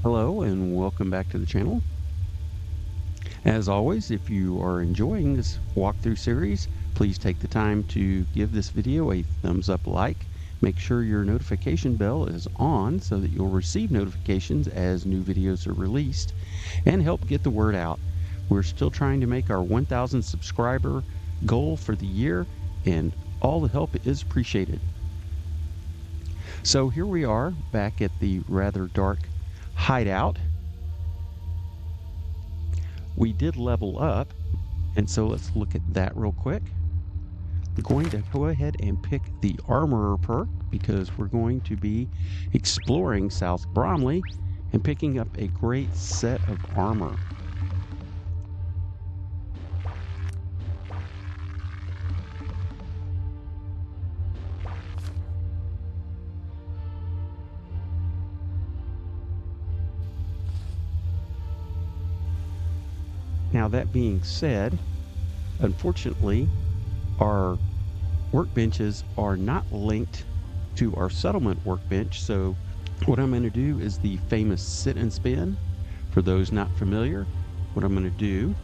Hello and welcome back to the channel. As always, if you are enjoying this walkthrough series, please take the time to give this video a thumbs up like. Make sure your notification bell is on so that you'll receive notifications as new videos are released and help get the word out. We're still trying to make our 1,000 subscriber goal for the year, and all the help is appreciated. So here we are back at the rather dark hideout. We did level up, and so let's look at that real quick. We're going to go ahead and pick the Armorer perk because we're going to be exploring South Bromley and picking up a great set of armor. Now, that being said, unfortunately, our workbenches are not linked to our settlement workbench. So what I'm going to do is the famous sit and spin. For those not familiar, what I'm going to do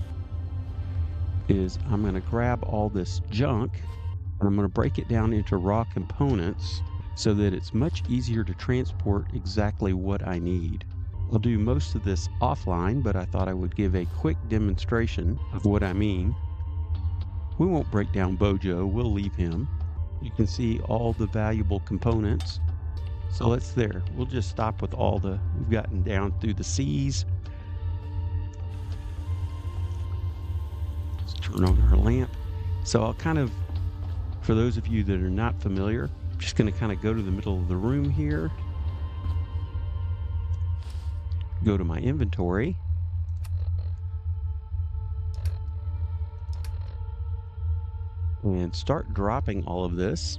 is I'm going to grab all this junk and I'm going to break it down into raw components so that it's much easier to transport exactly what I need. I'll do most of this offline, but I thought I would give a quick demonstration of what I mean. We won't break down Bojo, we'll leave him. You can see all the valuable components. So let's there. We'll just stop with all we've gotten down through the seas. Let's turn on our lamp. So I'll for those of you that are not familiar, I'm just going to kind of go to the middle of the room here. Go to my inventory. And start dropping all of this.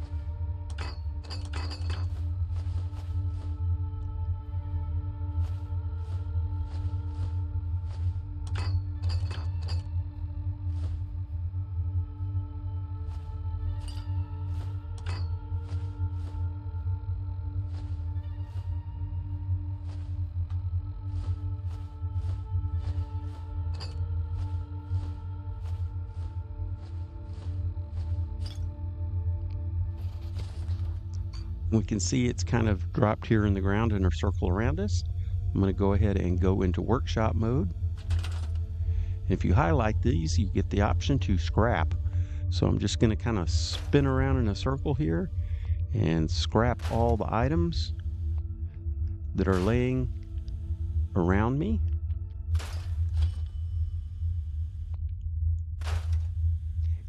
We can see it's kind of dropped here in the ground in a circle around us. I'm going to go ahead and go into workshop mode. If you highlight these, you get the option to scrap. So I'm just going to kind of spin around in a circle here and scrap all the items that are laying around me.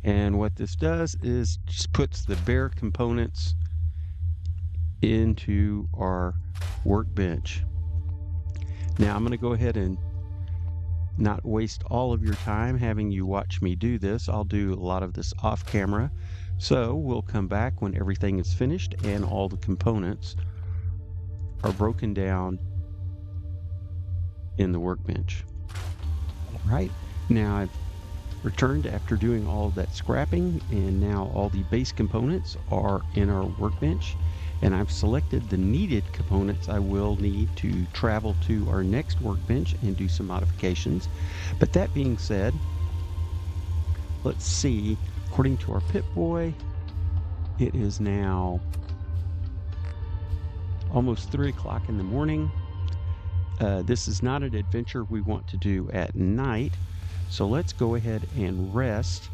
And what this does is just puts the bare components into our workbench. Now I'm going to go ahead and not waste all of your time having you watch me do this. I'll do a lot of this off camera. So we'll come back when everything is finished and all the components are broken down in the workbench. All right, now I've returned after doing all of that scrapping, and now all the base components are in our workbench. And I've selected the needed components I will need to travel to our next workbench and do some modifications. But that being said, let's see, according to our Pip-Boy, it is now almost 3 o'clock in the morning. This is not an adventure we want to do at night, so let's go ahead and rest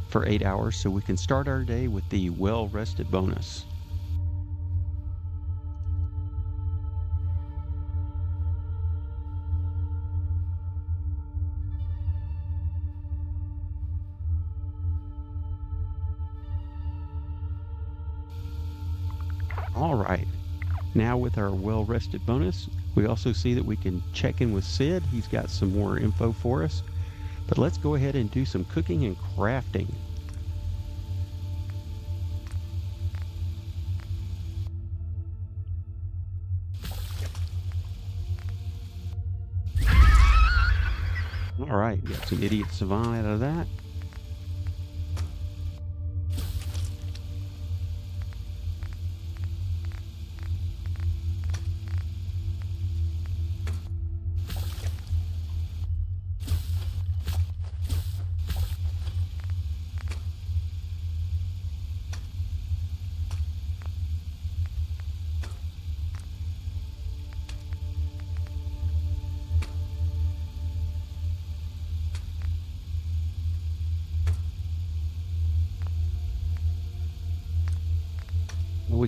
for 8 hours so we can start our day with the well-rested bonus. All right, now with our well-rested bonus, we also see that we can check in with Sid. He's got some more info for us. But let's go ahead and do some cooking and crafting. All right, got some idiot savant out of that.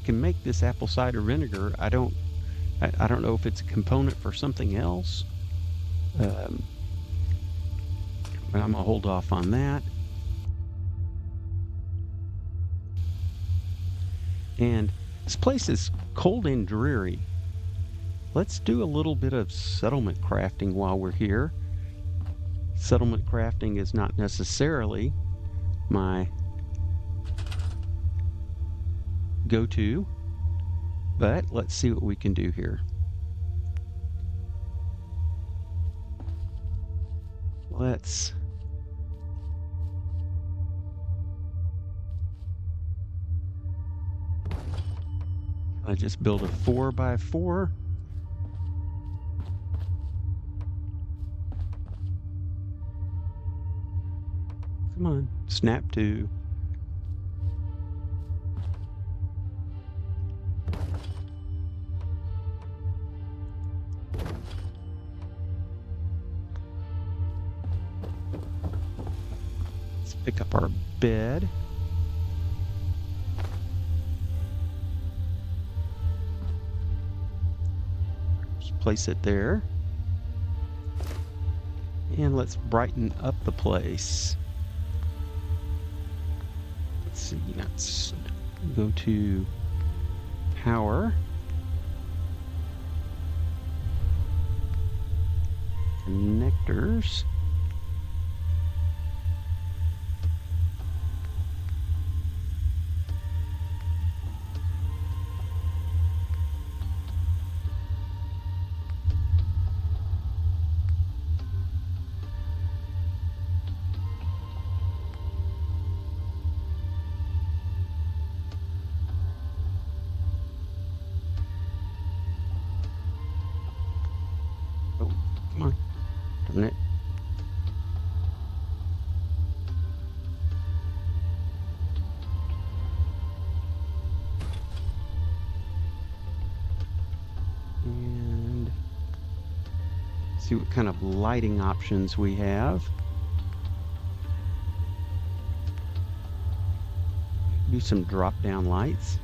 can make this apple cider vinegar. I don't know if it's a component for something else. But I'm gonna hold off on that. And this place is cold and dreary. Let's do a little bit of settlement crafting while we're here. Settlement crafting is not necessarily my go-to, but let's see what we can do here. I just build a 4x4. Come on, snap to. Let's pick up our bed. Just place it there. And let's brighten up the place. Let's see, let's go to power. Connectors. Oh, come on. Darn it. And see what kind of lighting options we have. Do some drop-down lights.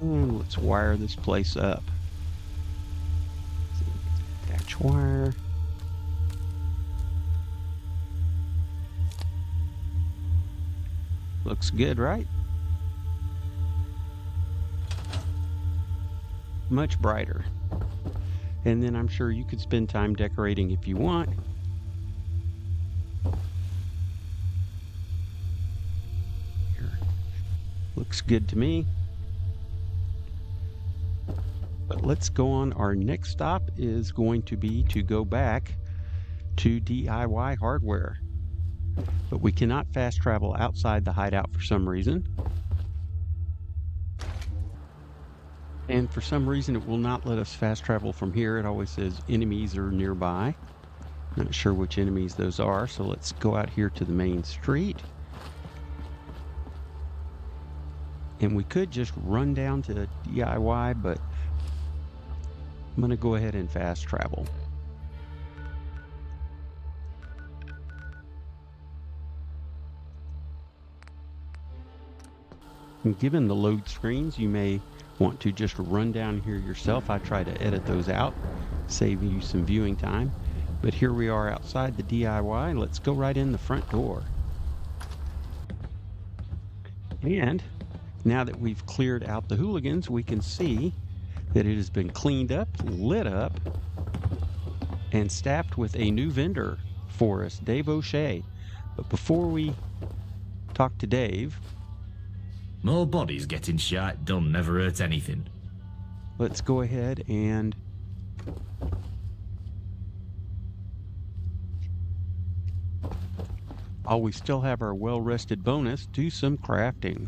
And let's wire this place up. Attach wire. Looks good, right? Much brighter. And then I'm sure you could spend time decorating if you want. Here. Looks good to me. But let's go on. Our next stop is going to be to go back to DIY hardware. But we cannot fast travel outside the hideout for some reason. And for some reason it will not let us fast travel from here. It always says enemies are nearby. Not sure which enemies those are, so let's go out here to the main street. And we could just run down to DIY, but I'm going to go ahead and fast travel. And given the load screens, you may want to just run down here yourself. I try to edit those out, save you some viewing time. But here we are outside the DIY. Let's go right in the front door. And now that we've cleared out the hooligans, we can see that it has been cleaned up, lit up, and staffed with a new vendor for us, Dave O'Shea. But before we talk to Dave, more bodies getting shot done never hurt anything. let's go ahead and while we still have our well-rested bonus, do some crafting.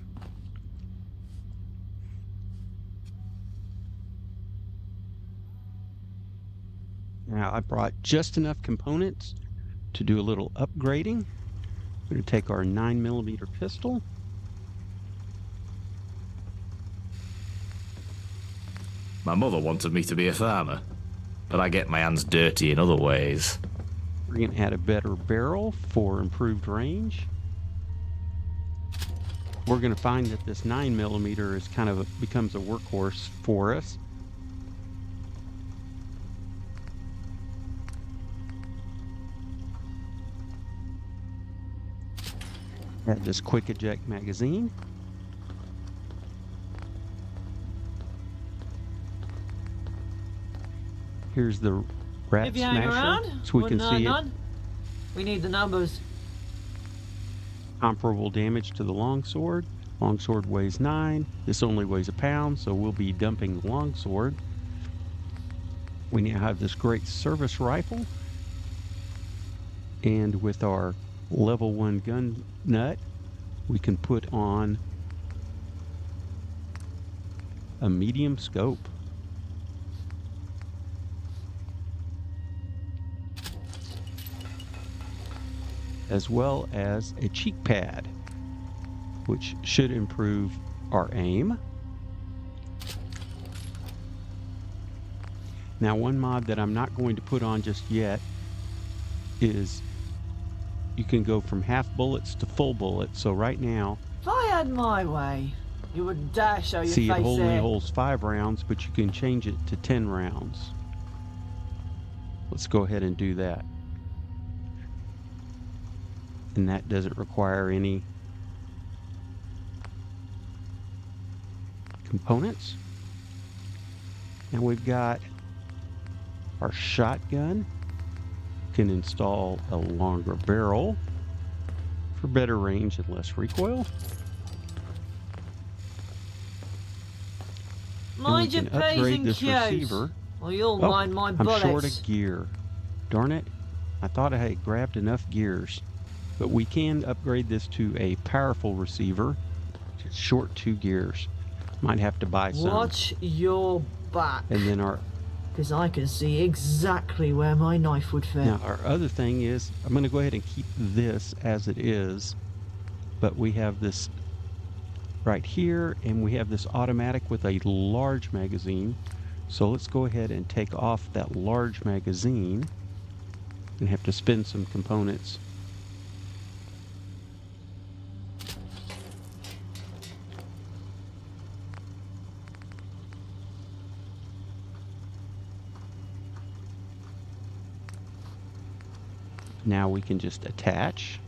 Now, I brought just enough components to do a little upgrading. I'm going to take our 9mm pistol. My mother wanted me to be a farmer, but I get my hands dirty in other ways. We're going to add a better barrel for improved range. We're going to find that this 9mm is kind of becomes a workhorse for us. Add this quick eject magazine. Here's the rat If you hang smasher, around, so we can see it. none. We need the numbers. Comparable damage to the longsword. Longsword weighs 9. This only weighs a pound, so we'll be dumping the longsword. We now have this great service rifle. And with our level 1 gun nut, we can put on a medium scope. As well as a cheek pad, which should improve our aim. Now, one mod that I'm not going to put on just yet is you can go from half bullets to full bullets. So right now, If I had my way, you wouldn't dare show your see, it face only there. holds 5 rounds, but you can change it to 10 rounds. Let's go ahead and do that. And that doesn't require any components. Now we've got our shotgun. Can install a longer barrel for better range and less recoil. Mind your and we can P's upgrade and this Q's, receiver. or you'll Oh, mind my I'm bullets. short of gear. Darn it. I thought I had grabbed enough gears. But we can upgrade this to a powerful receiver. Just short 2 gears. Might have to buy some. Watch your back, And then our because I can see exactly where my knife would fit. now our other thing is, I'm going to go ahead and keep this as it is. But we have this right here, and we have this automatic with a large magazine. So let's go ahead and take off that large magazine and have to spin some components. Now we can just attach.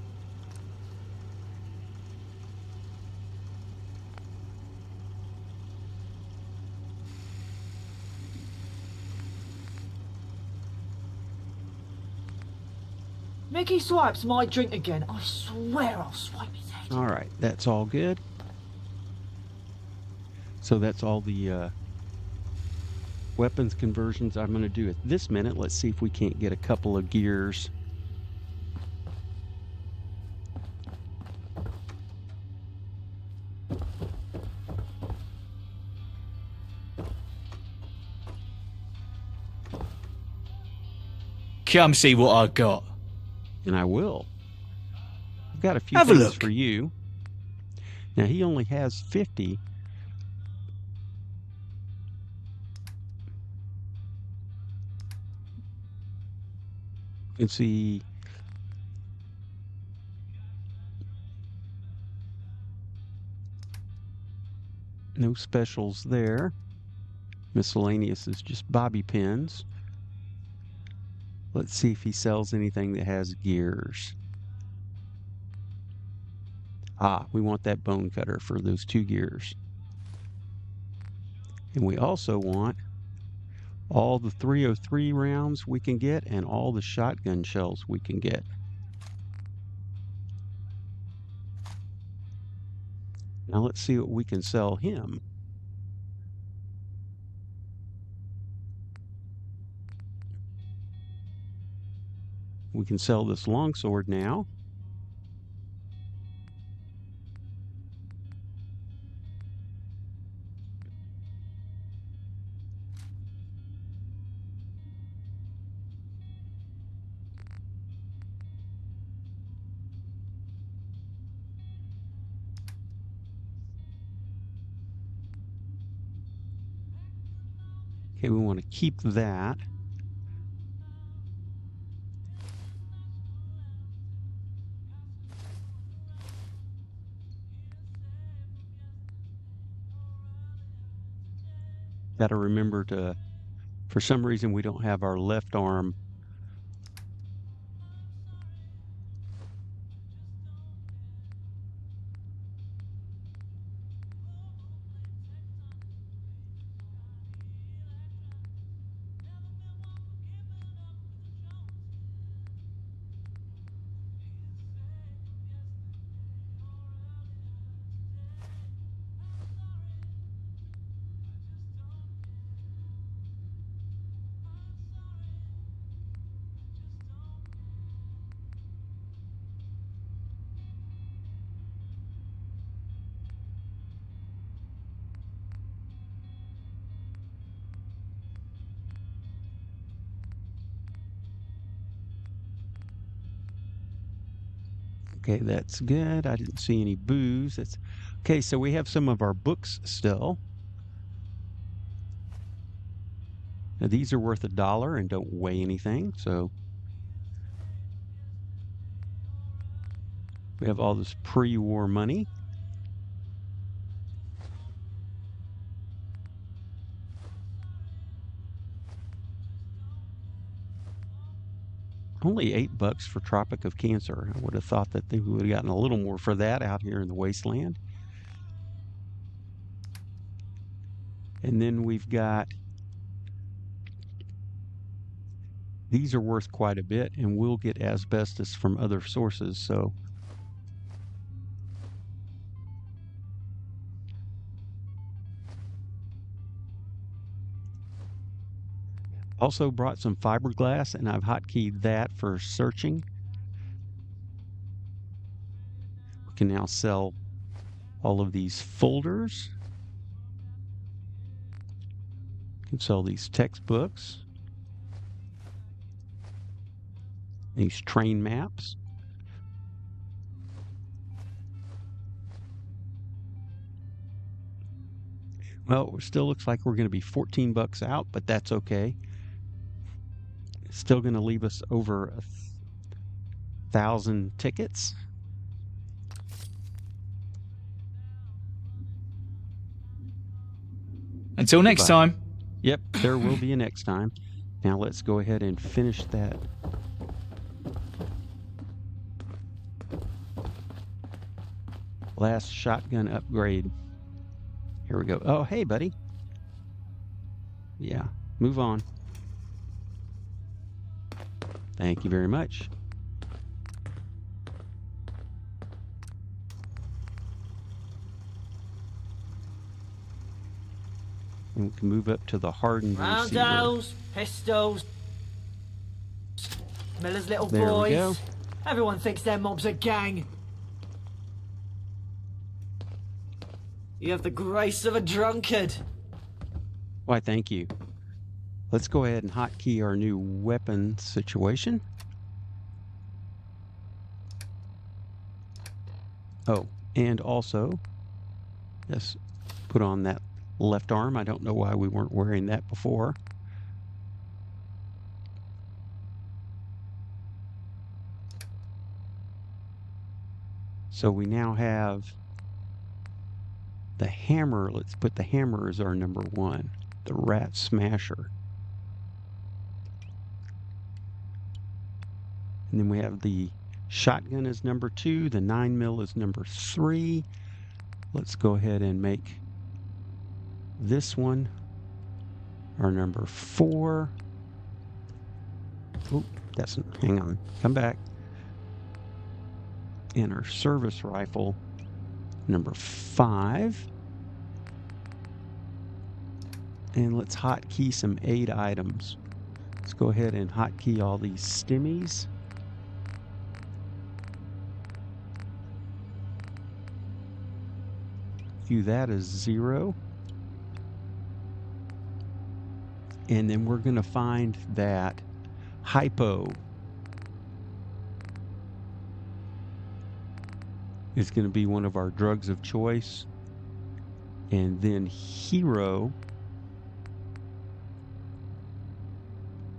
Mickey Swipes might drink again. I swear I'll swipe his head. All right, that's all good. So that's all the weapons conversions I'm going to do at this minute. Let's see if we can't get a couple of gears. Come see what I got. And I will. I've got a few Have a things look. for you. Now he only has 50. You can see no specials there. Miscellaneous is just bobby pins. Let's see if he sells anything that has gears. Ah, we want that bone cutter for those 2 gears. And we also want all the 303 rounds we can get and all the shotgun shells we can get. Now let's see what we can sell him. We can sell this longsword now. Okay, we want to keep that. Got to remember to, for some reason, we don't have our left arm. Okay, that's good. I didn't see any booze. That's okay. So we have some of our books still. Now, these are worth $1 and don't weigh anything. So we have all this pre-war money. Only $8 for Tropic of Cancer. I would have thought that they would have gotten a little more for that out here in the wasteland. And then we've got, these are worth quite a bit, and we'll get asbestos from other sources. So also brought some fiberglass, and I've hotkeyed that for searching. We can now sell all of these folders. We can sell these textbooks, these train maps. Well, it still looks like we're going to be $14 out, but that's okay. It's still going to leave us over 1,000 tickets. Until next Goodbye. time. Yep, there will be a next time. Now let's go ahead and finish that. Last shotgun upgrade. Here we go. Oh, hey, buddy. Yeah, move on. Thank you very much. And we can move up to the hardened receiver. Roundos, pistols, Miller's little There we boys. go. Everyone thinks their mob's a gang. You have the grace of a drunkard. Why, thank you. Let's go ahead and hotkey our new weapon situation. Oh, and also, let's put on that left arm. I don't know why we weren't wearing that before. So we now have the hammer. Let's put the hammer as our number 1, the Rat Smasher. And then we have the shotgun as number 2, the 9mm is number 3. Let's go ahead and make this one our number 4. Oop, hang on, come back. And our service rifle, number 5. And let's hotkey some aid items. Let's go ahead and hotkey all these stimmies. View that as 0. And then we're going to find that hypo is going to be one of our drugs of choice. And then hero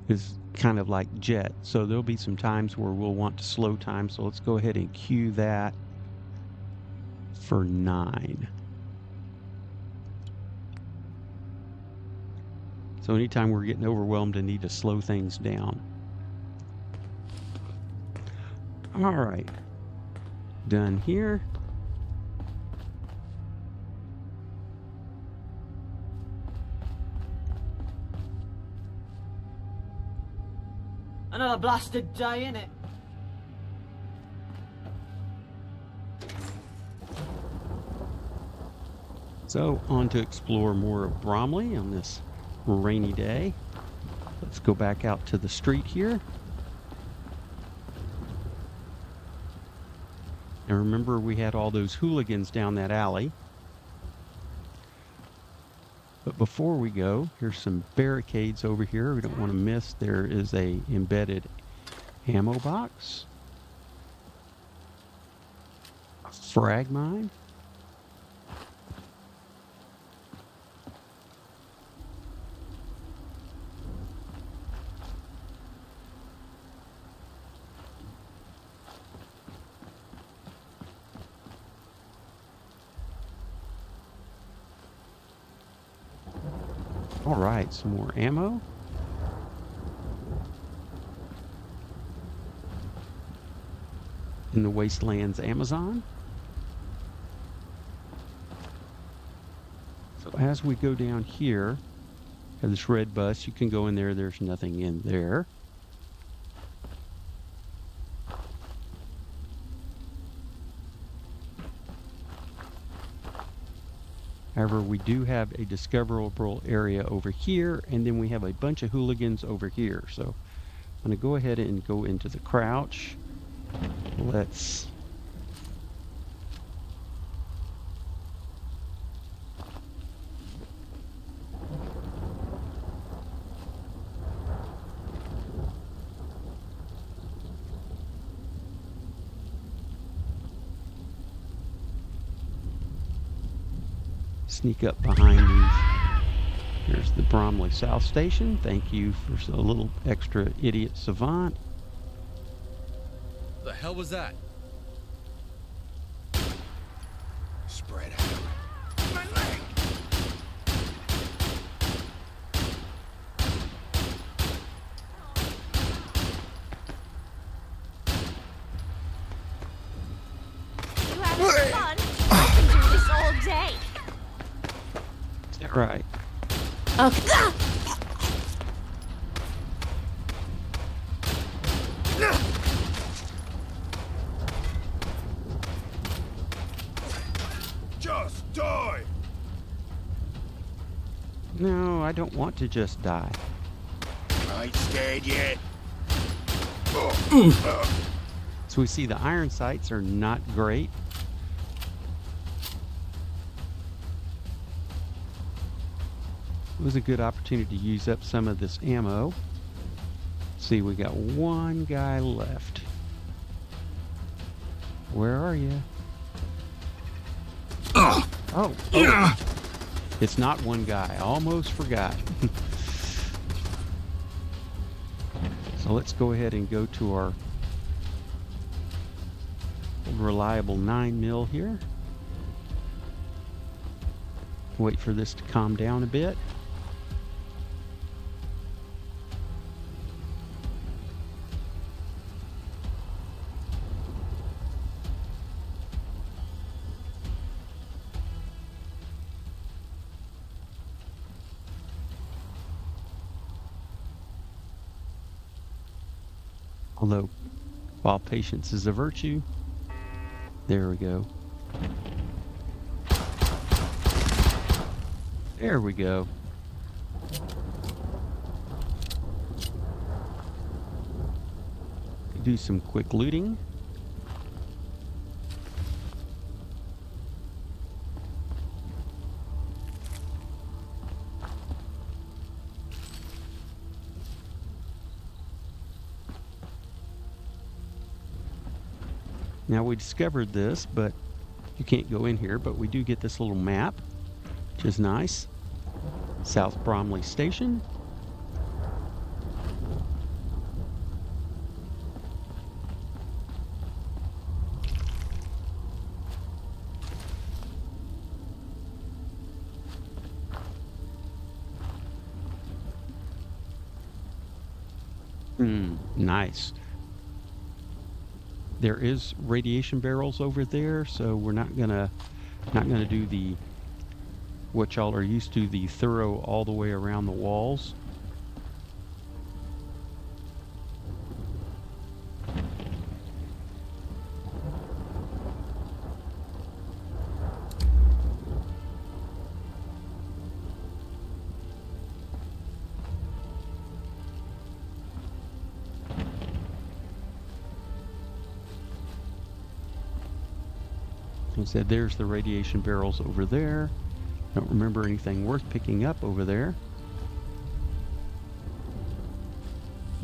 is kind of like jet. So there'll be some times where we'll want to slow time. So let's go ahead and cue that for 9. So anytime we're getting overwhelmed and need to slow things down. All right. Done here. Another blasted day, innit? So on to explore more of Bromley on this rainy day. Let's go back out to the street here. And remember, we had all those hooligans down that alley. But before we go, here's some barricades over here we don't want to miss. There is a embedded ammo box, a frag mine, all right, some more ammo. In the Wastelands Amazon. So as we go down here, have this red bus, you can go in there, there's nothing in there. However, we do have a discoverable area over here, and then we have a bunch of hooligans over here. So I'm going to go ahead and go into the crouch. Let's sneak up behind these. Here's the Bromley South Station. Thank you for a little extra idiot savant. The hell was that? Spread out. My leg! You having fun? I can do this all day. Is that right? Okay. Just die! No, I don't want to just die. I ain't scared yet. So we see the iron sights are not great. It was a good opportunity to use up some of this ammo. See, we got one guy left. Where are you? Oh. It's not one guy. I almost forgot. So let's go ahead and go to our reliable 9mm here. Wait for this to calm down a bit. Although, while patience is a virtue, there we go. There we go. Do some quick looting. Now we discovered this, but you can't go in here, but we do get this little map, which is nice. South Bromley Station. Nice. There is radiation barrels over there, so we're not gonna do the what y'all are used to, the thorough all the way around the walls. Like I said, there's the radiation barrels over there. Don't remember anything worth picking up over there.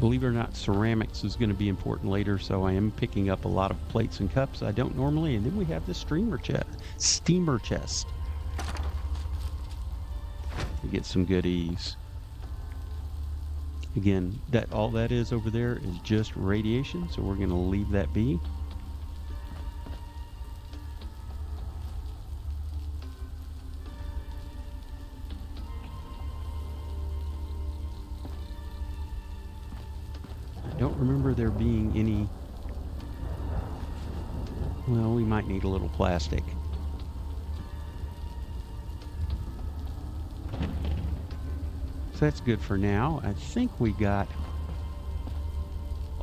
Believe it or not, ceramics is going to be important later, so I am picking up a lot of plates and cups I don't normally. And then we have the steamer chest. We get some goodies. Again, all that is over there is just radiation, so we're going to leave that be. Don't remember there being any. Well, we might need a little plastic. So that's good for now. I think we got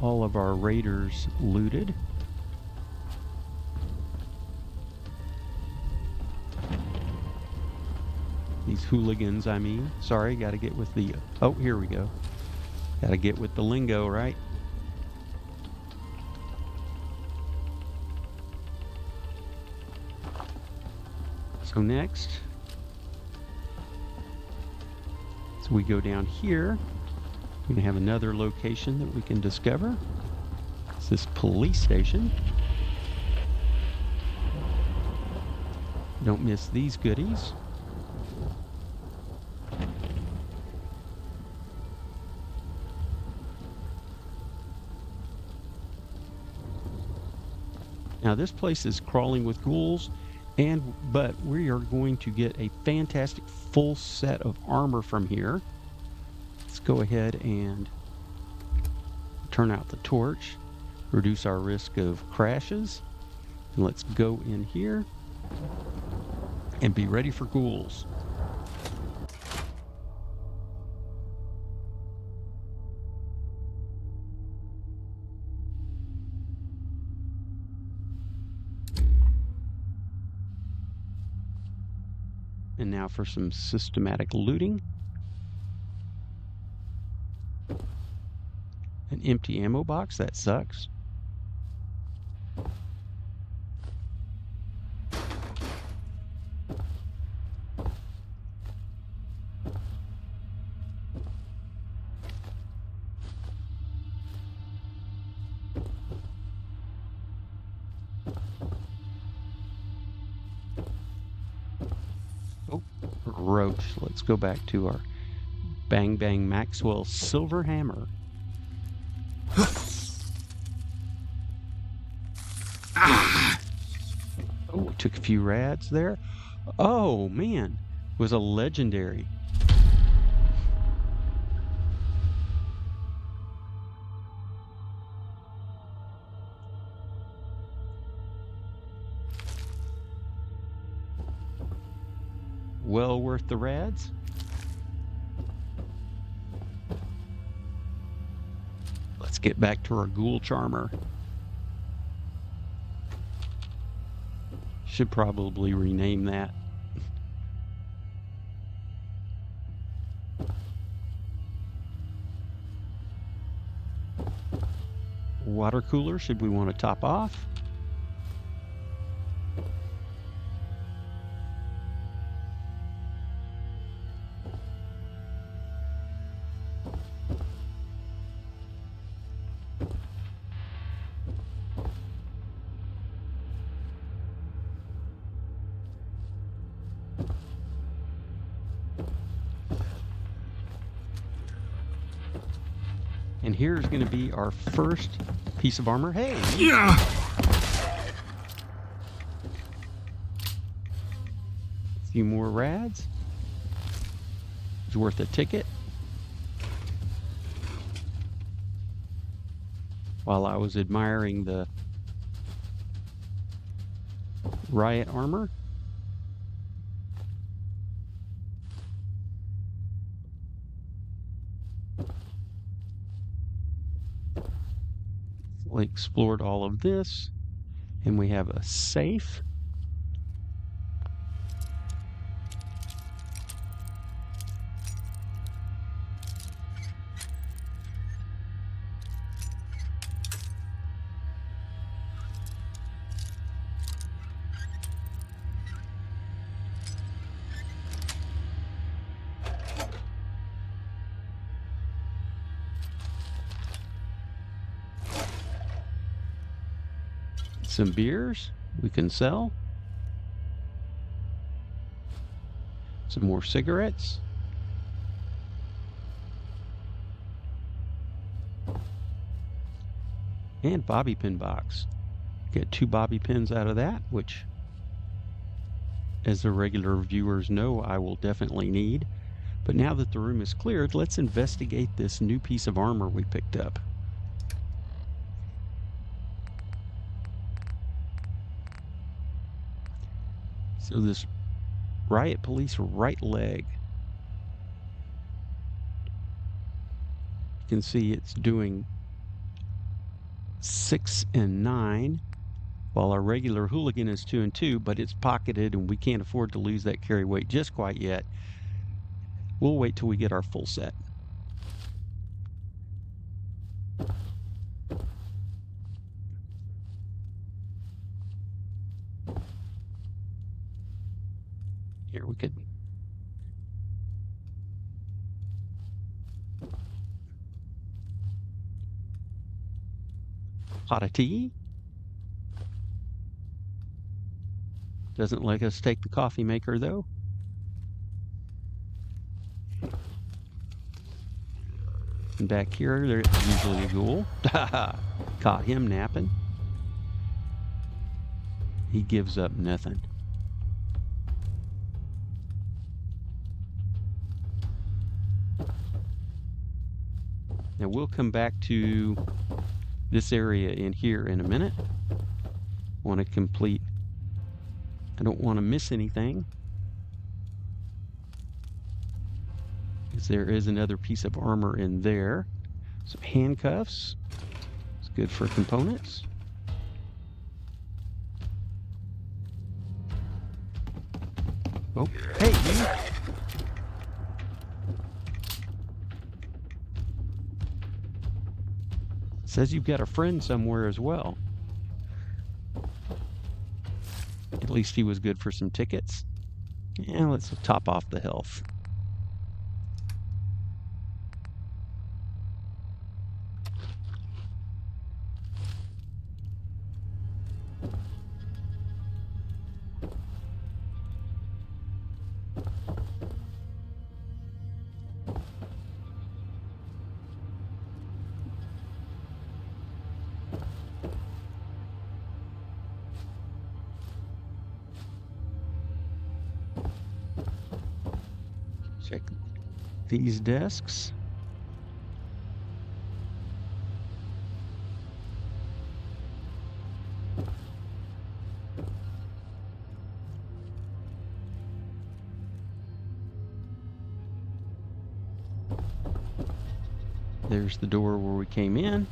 all of our raiders looted. These hooligans, I mean. Sorry, got to get with the. Oh, here we go. Got to get with the lingo, right? So next, so we go down here. We're going to have another location that we can discover. It's this police station. Don't miss these goodies. Now this place is crawling with ghouls, but we are going to get a fantastic full set of armor from here. Let's go ahead and turn out the torch, reduce our risk of crashes, and let's go in here and be ready for ghouls. And now for some systematic looting. An empty ammo box, that sucks. Roach. Let's go back to our Bang Bang Maxwell silver hammer. Oh, took a few rads there. Oh man, was a legendary. Well worth the rads. Let's get back to our ghoul charmer. Should probably rename that. Water cooler, should we want to top off? And here's going to be our first piece of armor. Hey! Yeah! A few more rads. It's worth a ticket. while I was admiring the riot armor. We explored all of this, and we have a safe. Some beers we can sell. Some more cigarettes. And bobby pin box. Get 2 bobby pins out of that, which, as the regular viewers know, I will definitely need. But now that the room is cleared, let's investigate this new piece of armor we picked up. So this riot police right leg, you can see it's doing 6 and 9, while our regular hooligan is 2 and 2, but it's pocketed and we can't afford to lose that carry weight just quite yet. We'll wait till we get our full set. Here we could pot of tea. Doesn't let us take the coffee maker though. And back here, there's usually a ghoul. Caught him napping. He gives up nothing. Now we'll come back to this area in here in a minute. Want to complete. I don't want to miss anything, because there is another piece of armor in there. Some handcuffs. It's good for components. Oh, hey, you. Says you've got a friend somewhere as well. At least he was good for some tickets. Yeah, let's top off the health. Check these desks. There's the door where we came in.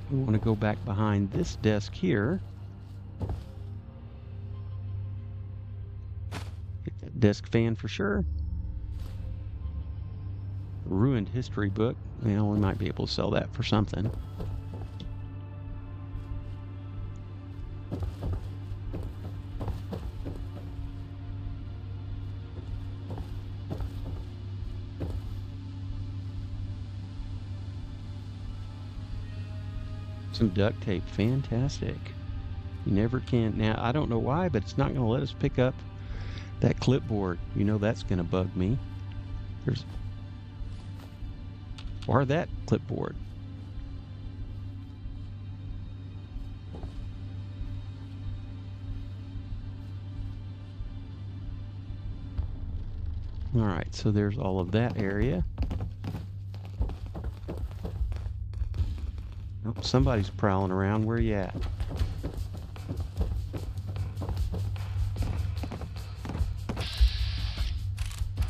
We want to go back behind this desk here. Desk fan for sure. Ruined history book. Well, we might be able to sell that for something. Some duct tape. Fantastic. You never can. Now, I don't know why, but it's not going to let us pick up that clipboard. You know that's going to bug me. Or that clipboard. Alright, so there's all of that area. Oh, somebody's prowling around. Where you at?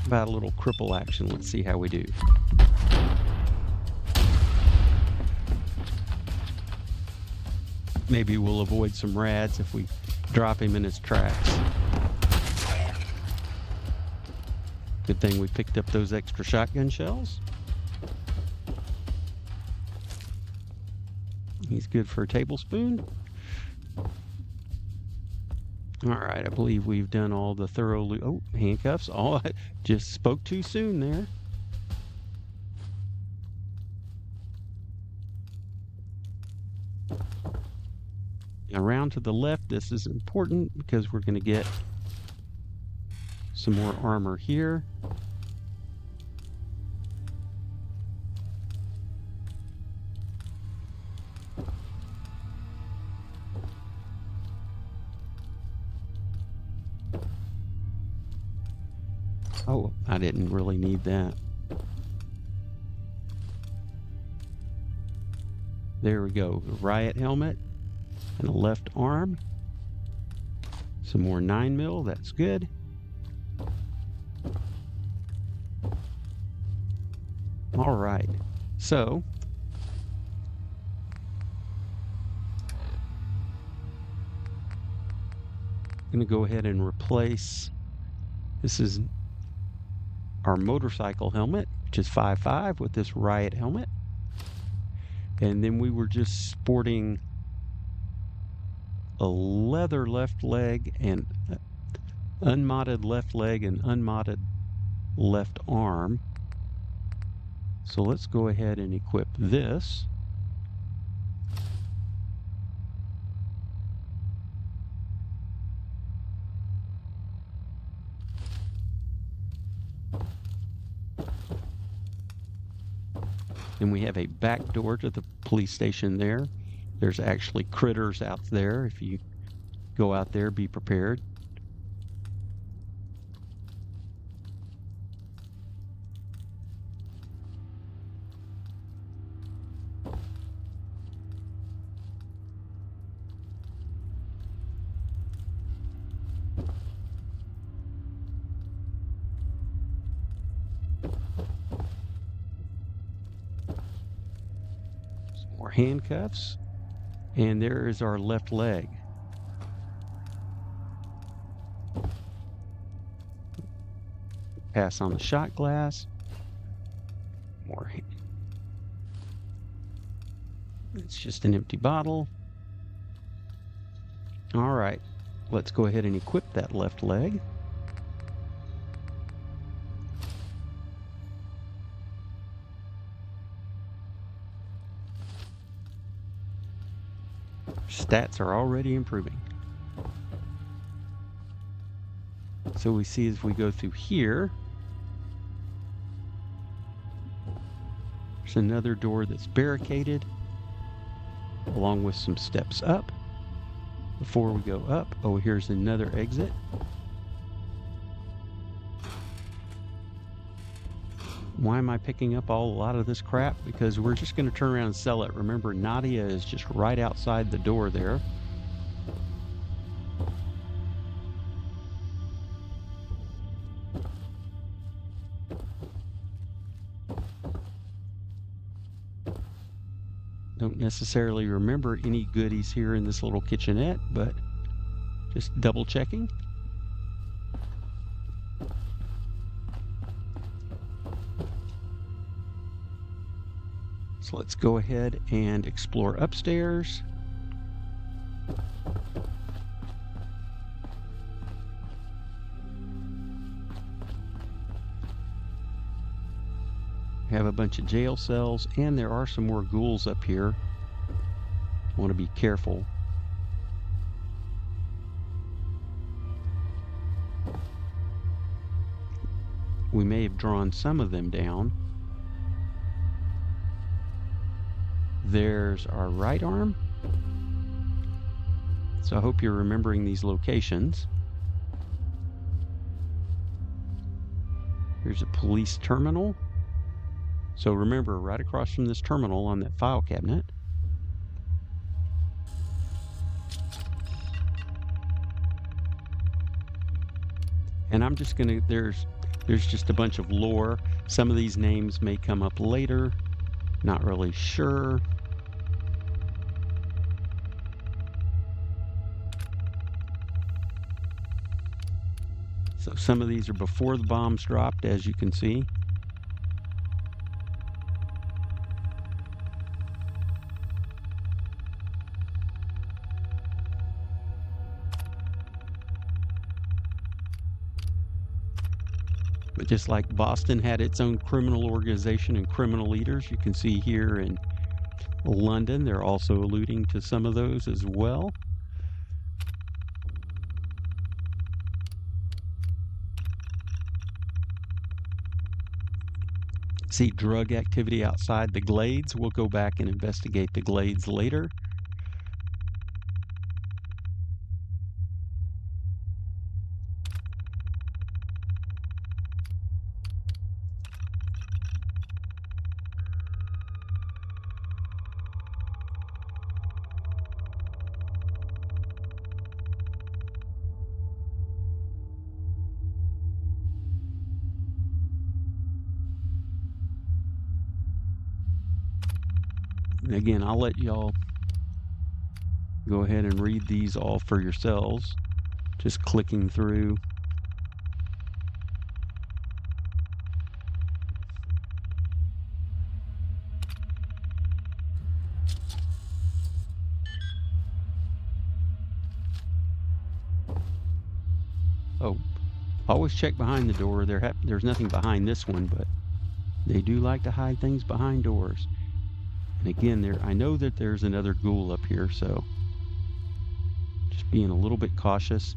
About a little cripple action. Let's see how we do. Maybe we'll avoid some rads if we drop him in his tracks. Good thing we picked up those extra shotgun shells. He's good for a tablespoon. All right, I believe we've done all the thorough loot. Oh, handcuffs. Oh, I just spoke too soon there. Around to the left, this is important because we're going to get some more armor here. Oh, I didn't really need that. There we go. A riot helmet and a left arm. Some more 9mm. That's good. All right. So, I'm going to go ahead and replace. This is our motorcycle helmet, which is 5.5, with this riot helmet. And then we were just sporting a leather left leg and unmodded left leg and unmodded left arm. So let's go ahead and equip this. Then we have a back door to the police station there. There's actually critters out there. If you go out there, be prepared. Some more handcuffs. And there is our left leg. Pass on the shot glass. More. It's just an empty bottle. All right. Let's go ahead and equip that left leg. Stats are already improving. So we see as we go through here, there's another door that's barricaded, along with some steps up. Before we go up, oh, here's another exit. Why am I picking up a lot of this crap? Because we're just going to turn around and sell it. Remember, Nadia is just right outside the door there. Don't necessarily remember any goodies here in this little kitchenette, but just double checking. So let's go ahead and explore upstairs. We have a bunch of jail cells, and there are some more ghouls up here. I want to be careful. We may have drawn some of them down. There's our right arm. So I hope you're remembering these locations. Here's a police terminal. So remember, right across from this terminal on that file cabinet, And I'm just gonna, there's just a bunch of lore. Some of these names may come up later. Not really sure. So some of these are before the bombs dropped, as you can see. But just like Boston had its own criminal organization and criminal leaders, you can see here in London, they're also alluding to some of those as well. See drug activity outside the glades. We'll go back and investigate the glades later. And again, I'll let y'all go ahead and read these all for yourselves. Just clicking through. Oh, always check behind the door. There's nothing behind this one, but they do like to hide things behind doors. And again, I know that there's another ghoul up here, so just being a little bit cautious.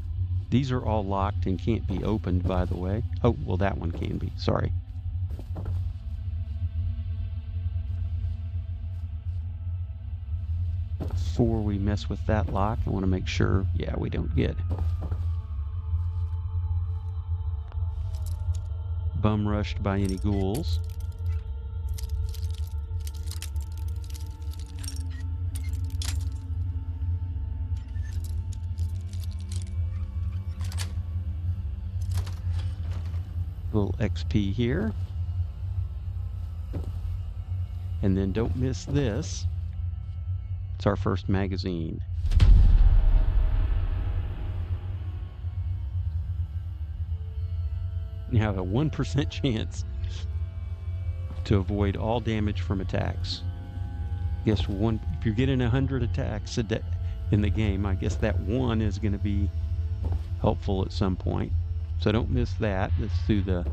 These are all locked and can't be opened, by the way. Oh, well, that one can be. Sorry. Before we mess with that lock, I want to make sure, yeah, we don't get bum rushed by any ghouls. Little XP here. And then don't miss this. It's our first magazine. You have a 1% chance to avoid all damage from attacks. Guess if you're getting 100 attacks in the game, I guess that one is going to be helpful at some point. So don't miss that. It's through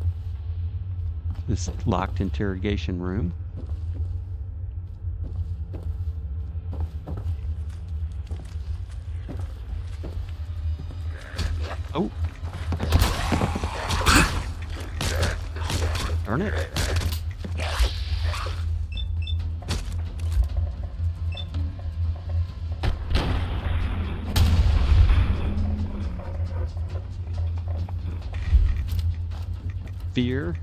this locked interrogation room. Oh. Darn it. Fear.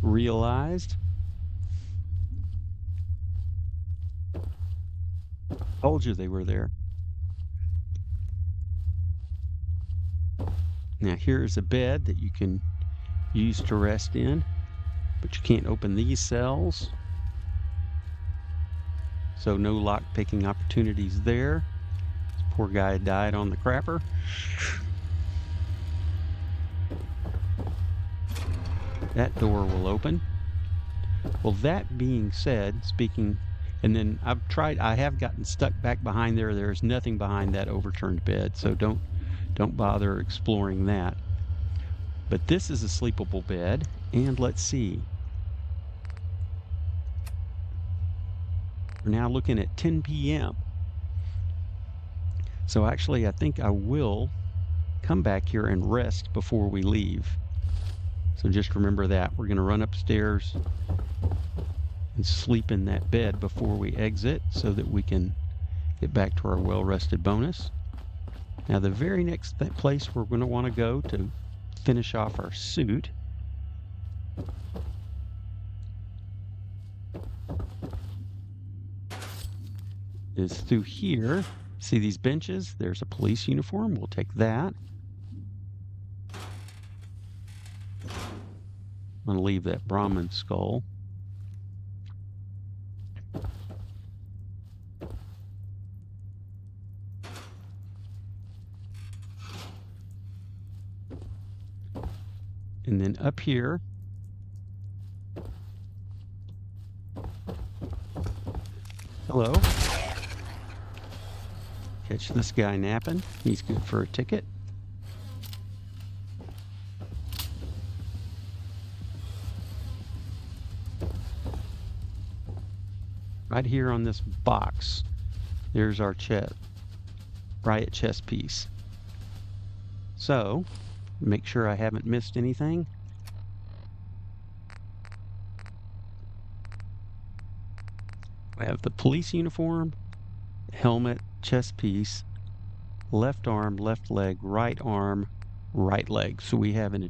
Realized. Told you they were there. Now here's a bed that you can use to rest in, but you can't open these cells. So no lock picking opportunities there. This poor guy died on the crapper. That door will open. Well, that being said, and then I have gotten stuck back behind there. There's nothing behind that overturned bed, so don't bother exploring that. But this is a sleepable bed, and let's see. We're now looking at 10 p.m. So actually, I think I will come back here and rest before we leave. So just remember that. We're going to run upstairs and sleep in that bed before we exit so that we can get back to our well-rested bonus. Now, the very next place we're going to want to go to finish off our suit is through here. See these benches? There's a police uniform. We'll take that. I'm going to leave that Brahmin skull. And then up here, hello. Catch this guy napping. He's good for a ticket. Right here on this box, there's our riot chess piece. So, make sure I haven't missed anything. I have the police uniform, helmet, chest piece, left arm, left leg, right arm, right leg. So we have a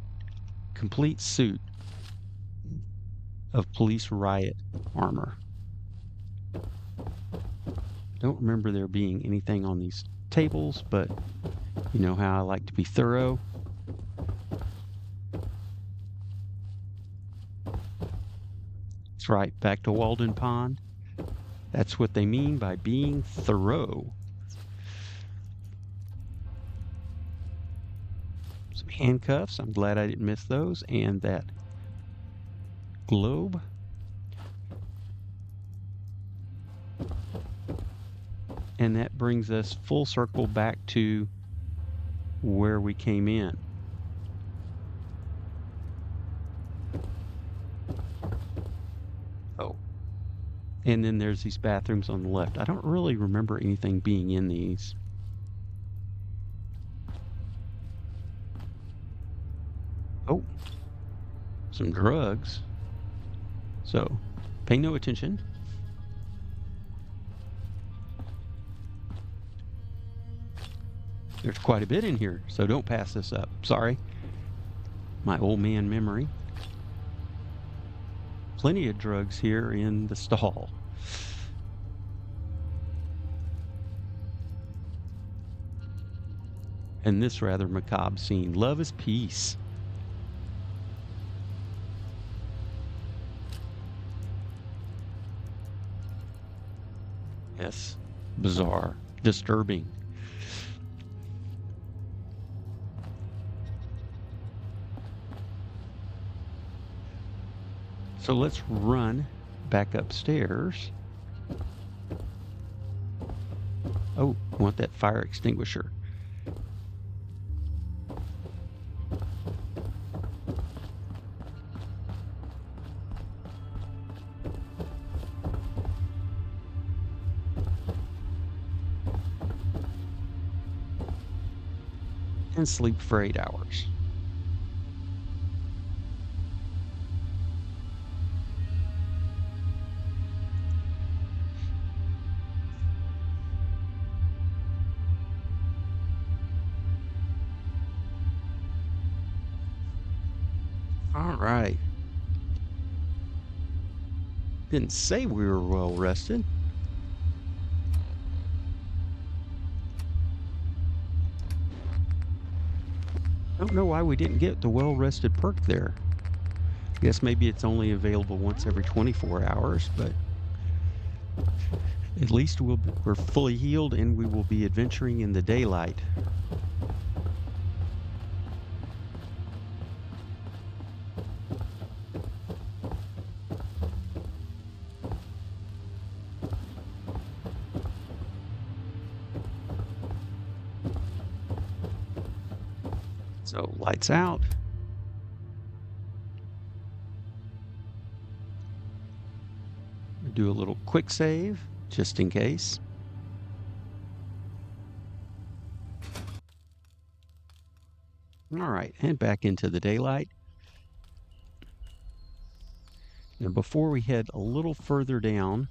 complete suit of police riot armor. Don't remember there being anything on these tables, but you know how I like to be thorough. That's right, back to Walden Pond. That's what they mean by being thorough. Some handcuffs. I'm glad I didn't miss those. And that globe. And that brings us full circle back to where we came in. Oh. And then there's these bathrooms on the left. I don't really remember anything being in these. Oh. Some drugs. So, pay no attention. There's quite a bit in here, so don't pass this up. Sorry. My old man memory. Plenty of drugs here in the stall. And this rather macabre scene. Love is peace. Yes. Bizarre. Disturbing. So let's run back upstairs. Oh, I want that fire extinguisher. And sleep for 8 hours. All right. Didn't say we were well rested. Don't know why we didn't get the well rested perk there. I guess maybe it's only available once every 24 hours, but at least we're fully healed and we will be adventuring in the daylight. So, lights out. Do a little quick save, just in case. All right, and back into the daylight. And before we head a little further down,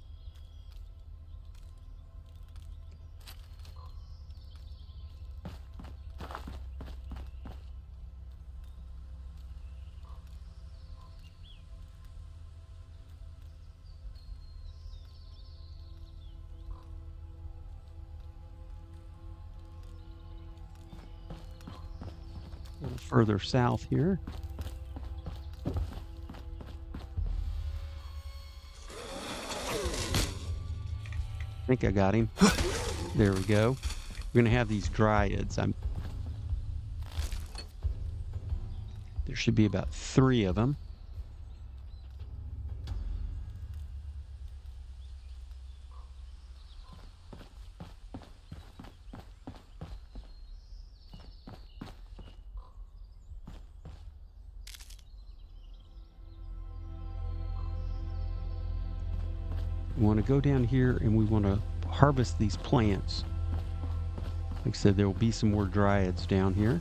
A little further south here. I think I got him. There we go. We're going to have these dryads. There should be about 3 of them. We want to go down here and we want to harvest these plants. Like I said, there will be some more dryads down here.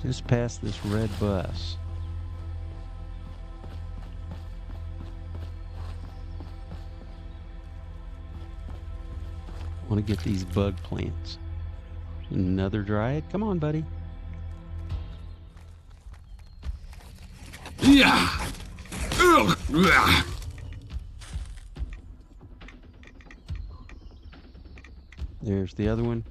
Just past this red bus. I want to get these bug plants. Another dryad? Come on, buddy. Yeah. There's the other one.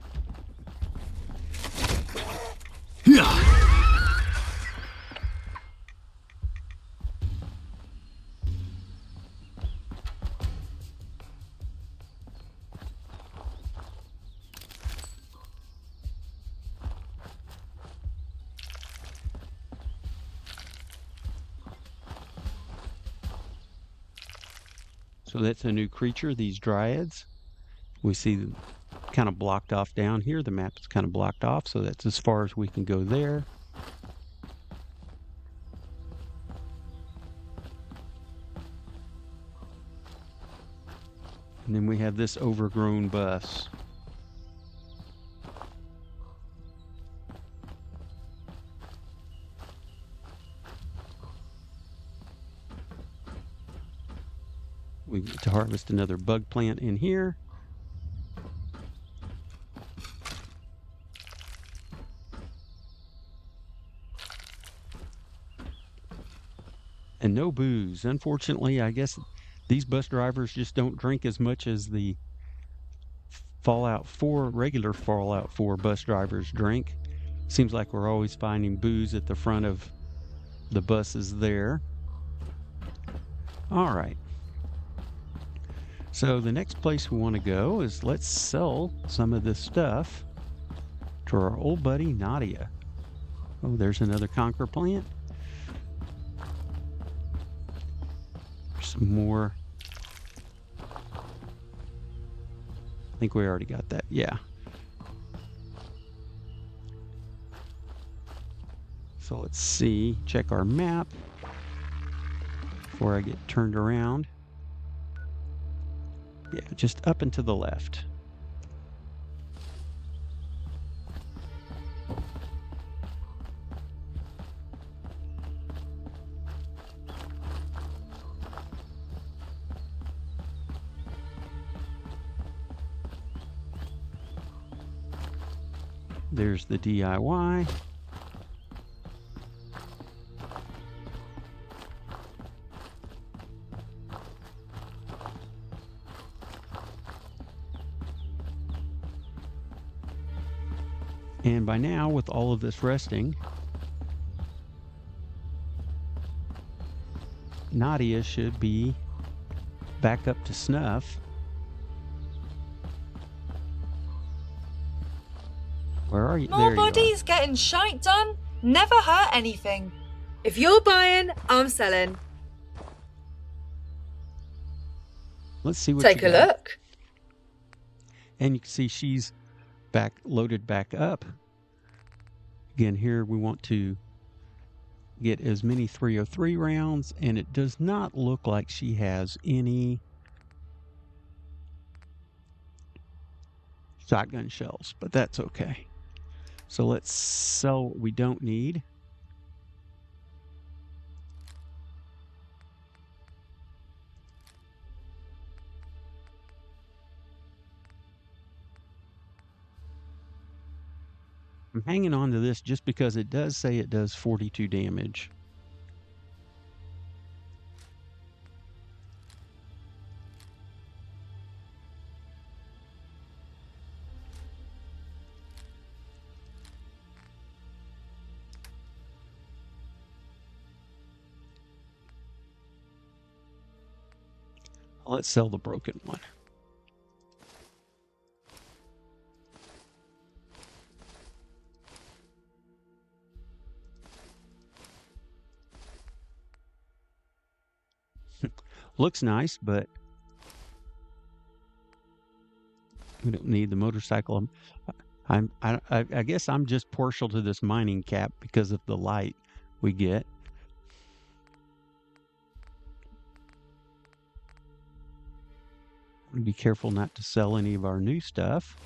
So that's a new creature, these dryads. We see them kind of blocked off down here. The map is kind of blocked off, so that's as far as we can go there. And then we have this overgrown bus. We get to harvest another bug plant in here. And no booze. Unfortunately, I guess these bus drivers just don't drink as much as the Fallout 4, regular Fallout 4 bus drivers drink. Seems like we're always finding booze at the front of the buses there. All right. So the next place we want to go is let's sell some of this stuff to our old buddy Nadia. Oh, there's another conker plant. Some more. I think we already got that. Yeah. So let's see. Check our map before I get turned around. Yeah, just up and to the left. There's the DIY. And by now, with all of this resting, Nadia should be back up to snuff. Where are you? More There you are. bodies getting shite done never hurt anything. If you're buying, I'm selling. Let's see what Take you a got. look. And you can see she's back loaded back up. Again, here we want to get as many 303 rounds, and it does not look like she has any shotgun shells, but that's okay. So let's sell what we don't need. I'm hanging on to this just because it does say it does 42 damage. Let's sell the broken one. Looks nice, but we don't need the motorcycle. I guess I'm just partial to this mining cap because of the light we get. Be careful not to sell any of our new stuff.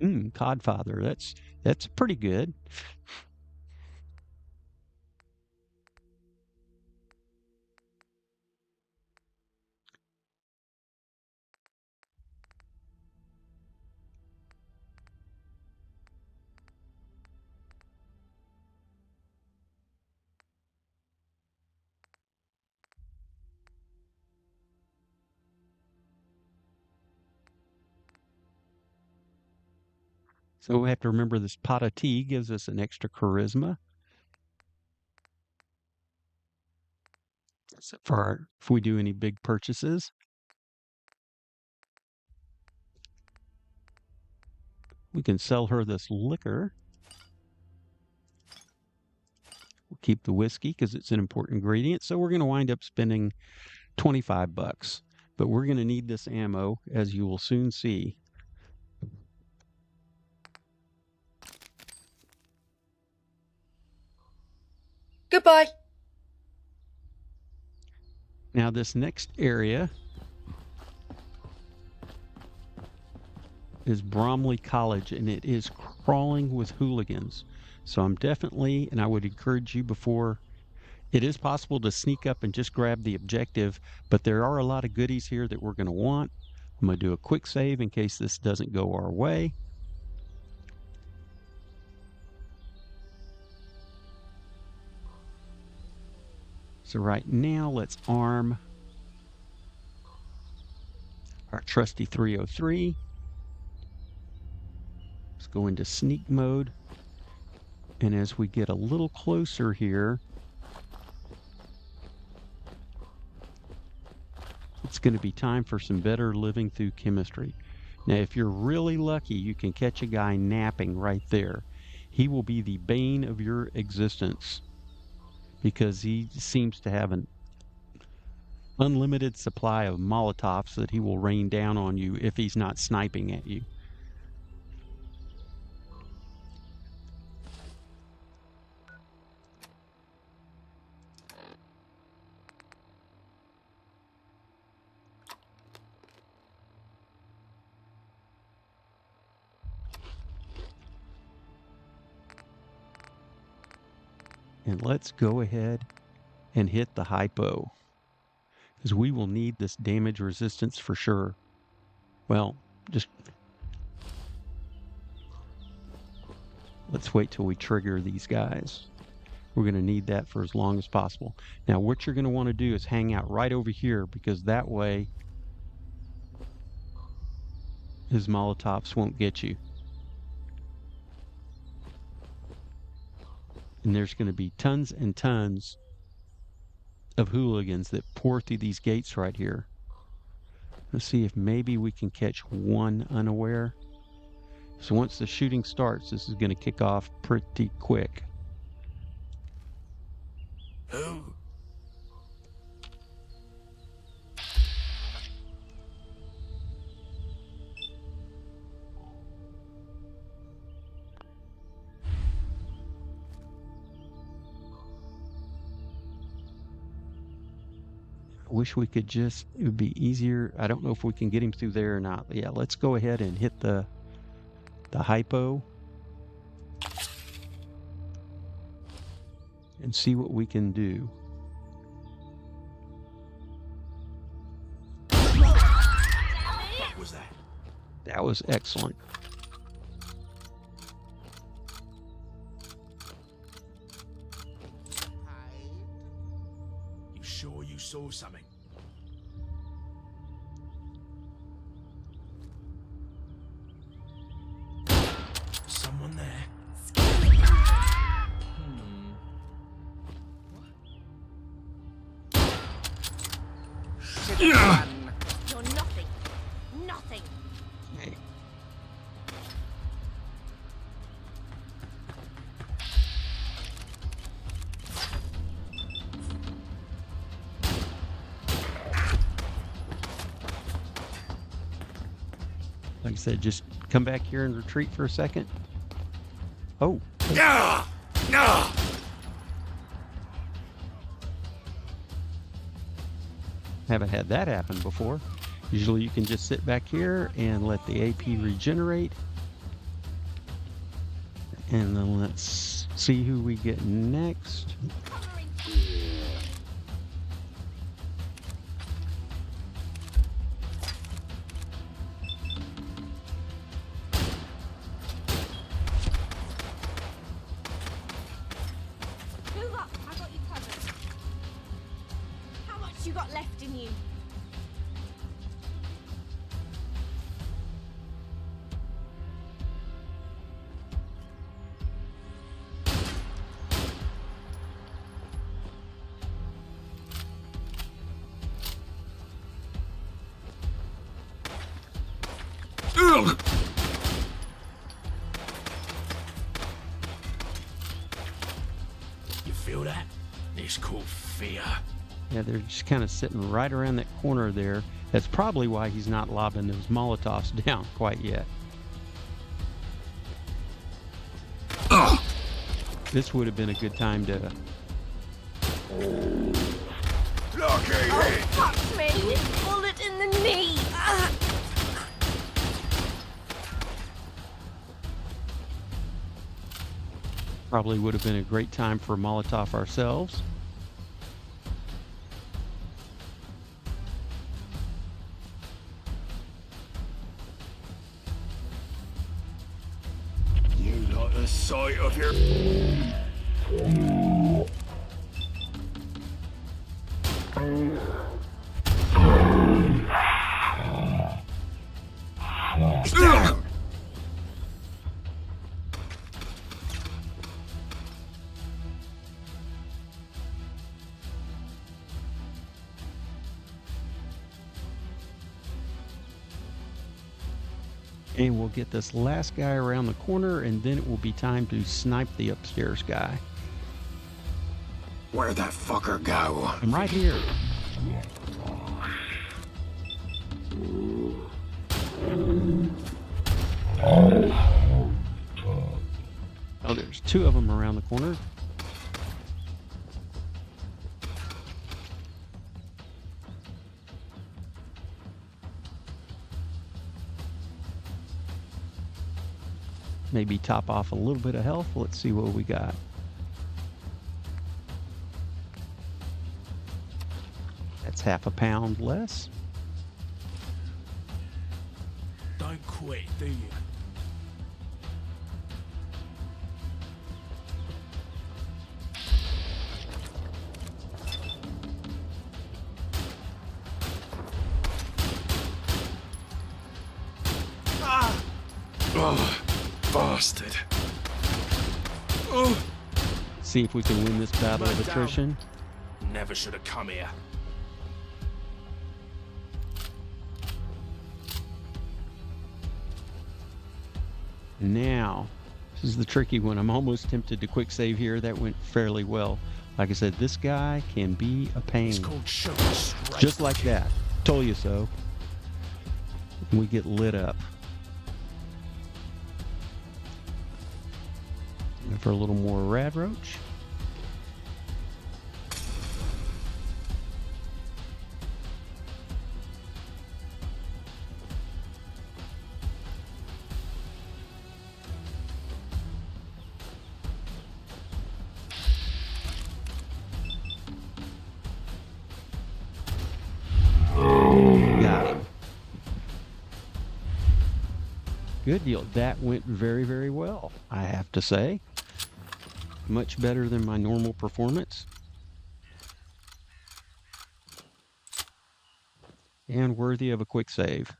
Codfather, that's pretty good. So we have to remember this pot of tea gives us an extra charisma. For if we do any big purchases. We can sell her this liquor. We'll keep the whiskey because it's an important ingredient. So we're going to wind up spending $25. But we're going to need this ammo, as you will soon see. Goodbye. Now this next area is Bromley College, and it is crawling with hooligans. So I'm definitely, and I would encourage you before, it is possible to sneak up and just grab the objective, but there are a lot of goodies here that we're going to want. I'm going to do a quick save in case this doesn't go our way. So right now, let's arm our trusty 303. Let's go into sneak mode. And as we get a little closer here, it's going to be time for some better living through chemistry. Now, if you're really lucky, you can catch a guy napping right there. He will be the bane of your existence because he seems to have an unlimited supply of Molotovs that he will rain down on you if he's not sniping at you. And let's go ahead and hit the hypo, because we will need this damage resistance for sure. Well, just let's wait till we trigger these guys. We're going to need that for as long as possible. Now, what you're going to want to do is hang out right over here, because that way his Molotovs won't get you. And there's going to be tons and tons of hooligans that pour through these gates right here. Let's see if maybe we can catch one unaware. So once the shooting starts, this is going to kick off pretty quick. Who? Wish we could just, it would be easier. I don't know if we can get him through there or not. Yeah, let's go ahead and hit the the hypo and see what we can do. What was that? That was excellent. You sure you saw something? Someone there? You're nothing. Nothing. Hey. Like I said, just come back here and retreat for a second. Oh, Ah! Ah! haven't had that happen before. Usually you can just sit back here and let the AP regenerate. And then let's see who we get next. Move up. I got you covered. How much you got left in you? Ugh! You feel that? It's called fear. Yeah, they're just kind of sitting right around that corner there. That's probably why he's not lobbing those Molotovs down quite yet. Ugh! This would have been a good time to... Lucky Oh, hit! fuck me! Bullet in the knee! Ah. Probably would have been a great time for a Molotov ourselves. You like the sight of your... Ugh! And we'll get this last guy around the corner, and then it will be time to snipe the upstairs guy. Where'd that fucker go? I'm right here. Oh, there's two of them around the corner. Maybe top off a little bit of health. Let's see what we got. That's half a pound less. Don't quit, do you? Ah! Oh, bastard. Oh, See if we can win this battle of Man down. attrition. never should have come here. Now, this is the tricky one. I'm almost tempted to quick save here. That went fairly well. Like I said, this guy can be a pain. It's called sugar straight. Just like that. Told you so. And we get lit up. And for a little more rad roach. Good deal. That went very, very well, I have to say. Much better than my normal performance. And worthy of a quick save.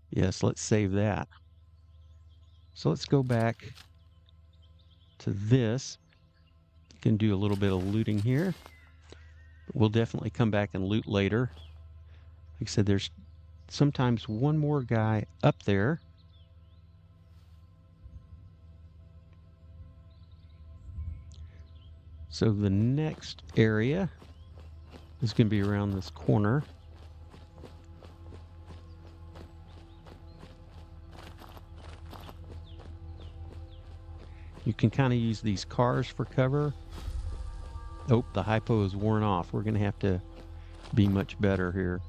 Yes, let's save that. So let's go back to this. You can do a little bit of looting here. We'll definitely come back and loot later. Like I said, there's sometimes one more guy up there. So the next area is going to be around this corner. You can kind of use these cars for cover. Oh, the hypo is worn off. We're going to have to be much better here.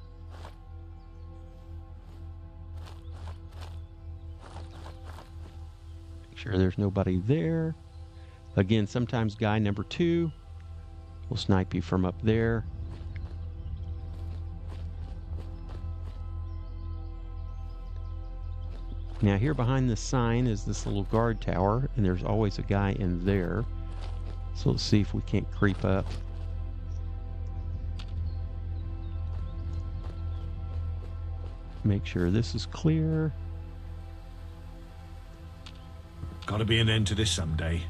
Make sure there's nobody there. Again, sometimes guy number 2 will snipe you from up there. Now here behind the sign is this little guard tower, and there's always a guy in there. So let's see if we can't creep up. Make sure this is clear. Gotta be an end to this someday.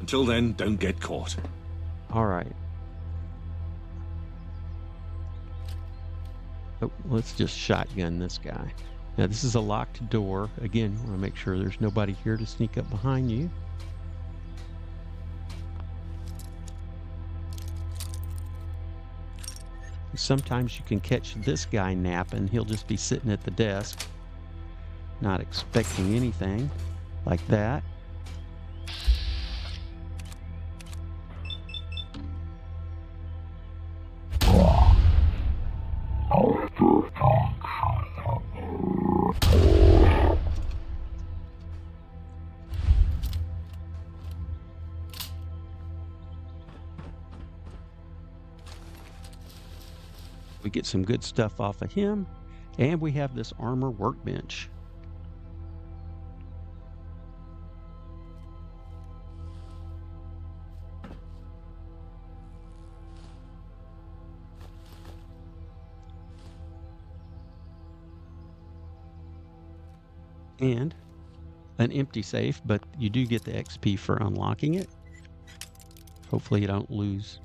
Until then, don't get caught. All right. Oh, let's just shotgun this guy. Now this is a locked door. Again, I want to make sure there's nobody here to sneak up behind you. Sometimes you can catch this guy napping. He'll just be sitting at the desk, not expecting anything like that. We get some good stuff off of him, and we have this armor workbench. And an empty safe, but you do get the XP for unlocking it. Hopefully you don't lose.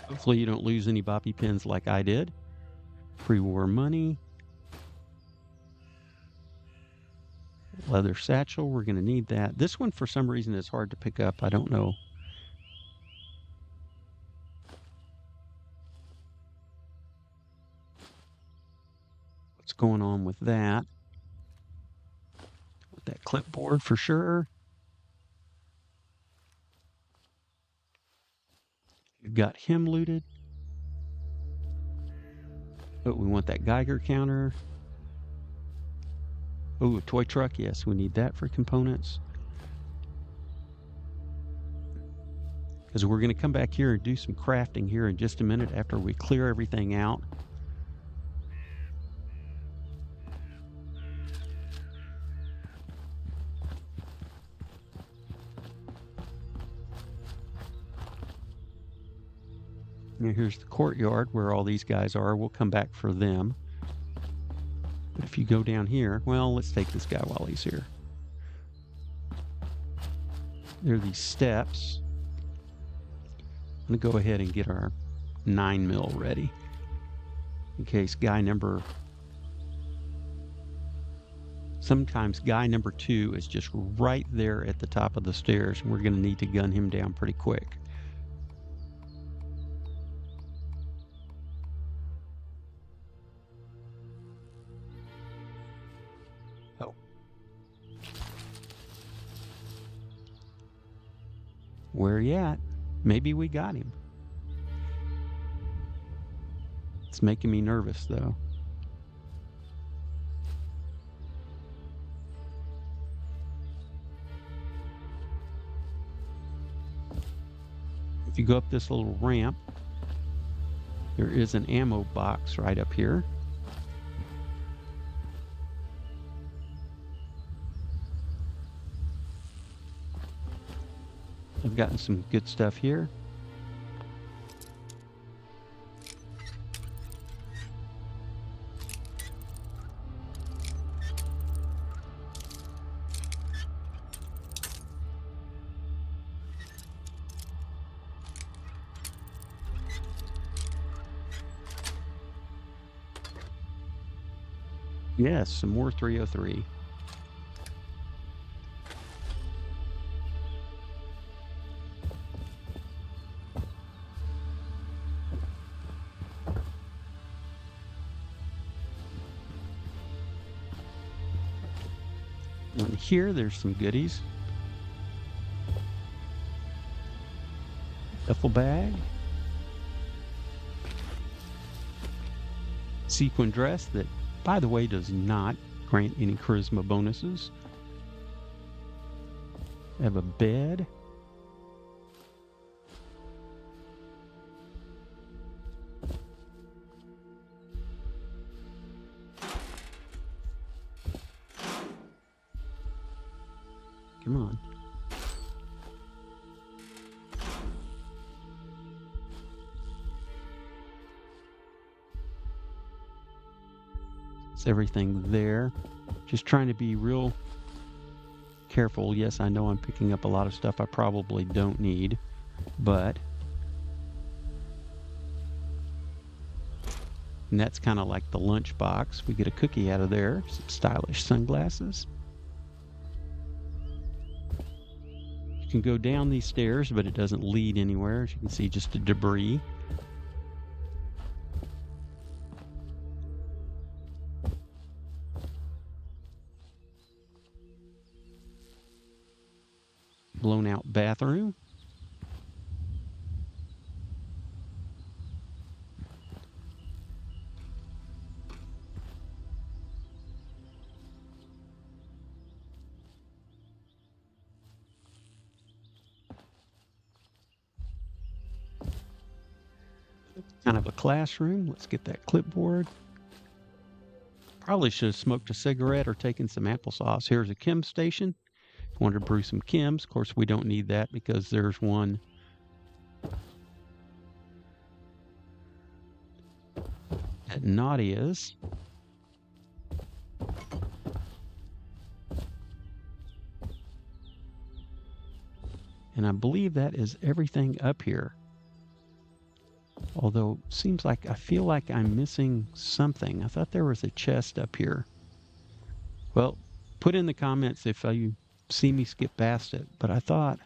Hopefully you don't lose any boppy pins like I did. Pre-war money. Leather satchel, we're going to need that. This one for some reason is hard to pick up. I don't know. What's going on with that? With that clipboard for sure. We've got him looted. But we want that Geiger counter. Oh, a toy truck. Yes, we need that for components. Because we're going to come back here and do some crafting here in just a minute after we clear everything out. Now here's the courtyard where all these guys are. We'll come back for them. But if you go down here, well, let's take this guy while he's here. There are these steps. I'm going to go ahead and get our 9mm ready. In case guy number... Sometimes guy number 2 is just right there at the top of the stairs, and we're going to need to gun him down pretty quick. Oh. Where you at? Maybe we got him. It's making me nervous, though. If you go up this little ramp, there is an ammo box right up here. I've gotten some good stuff here. Yes, some more 303. And here, there's some goodies. Duffel bag. Sequin dress that, by the way, does not grant any charisma bonuses. I have a bed. Come on. It's everything there. Just trying to be real careful. Yes, I know I'm picking up a lot of stuff I probably don't need, but and that's kind of like the lunch box. We get a cookie out of there, some stylish sunglasses. You can go down these stairs, but it doesn't lead anywhere. As you can see, just the debris. Blown out bathroom. Kind of a classroom. Let's get that clipboard. Probably should have smoked a cigarette or taken some applesauce. Here's a chem station. Wanted to brew some chems. Of course, we don't need that because there's one at Nadia's. And I believe that is everything up here. Although, seems like I feel like I'm missing something. I thought there was a chest up here. Well, put in the comments if you see me skip past it. But I thought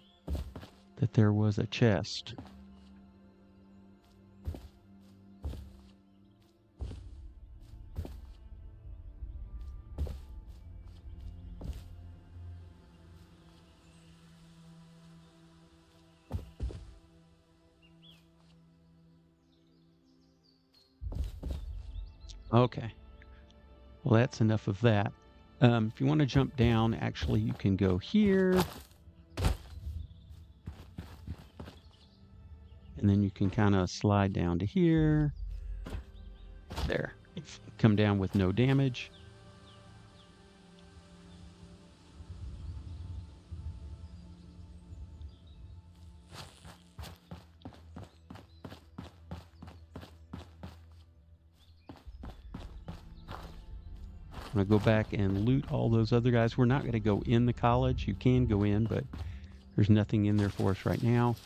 that there was a chest. Okay. Well, that's enough of that. If you want to jump down, actually, you can go here. And then you can kind of slide down to here. There. Come down with no damage. I'm going to go back and loot all those other guys. We're not going to go in the college. You can go in, but there's nothing in there for us right now.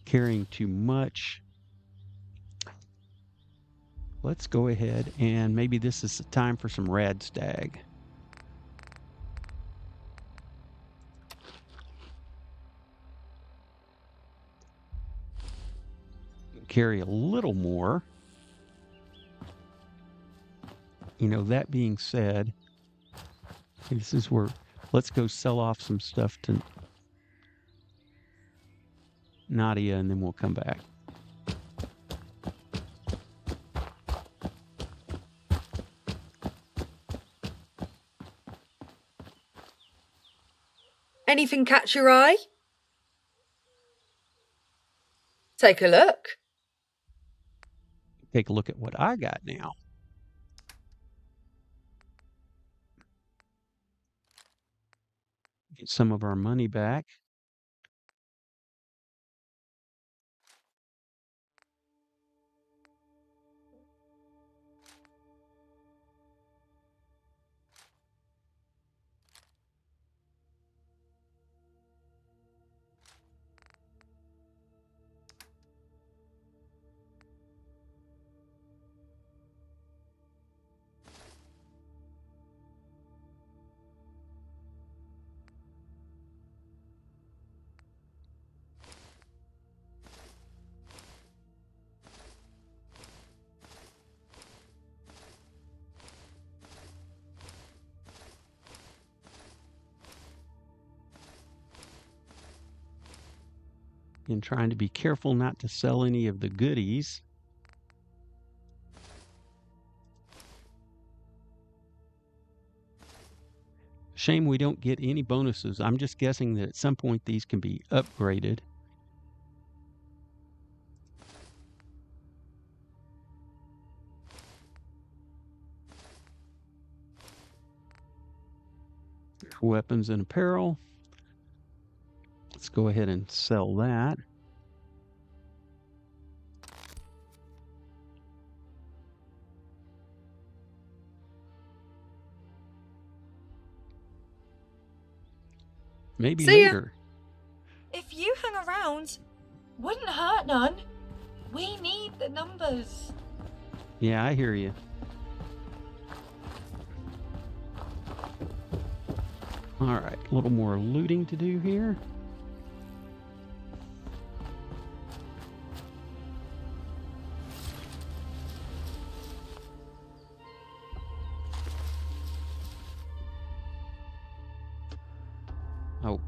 Carrying too much. Let's go ahead and maybe this is the time for some rad stag. Carry a little more. You know, that being said, this is where let's go sell off some stuff to Nadia and then we'll come back. Anything catch your eye? Take a look. Take a look at what I got now. Get some of our money back. And trying to be careful not to sell any of the goodies. Shame we don't get any bonuses. I'm just guessing that at some point these can be upgraded. Weapons and apparel. Let's go ahead and sell that. Maybe See ya. later. If you hang around, wouldn't hurt none. We need the numbers. Yeah, I hear you. All right, a little more looting to do here. Oh.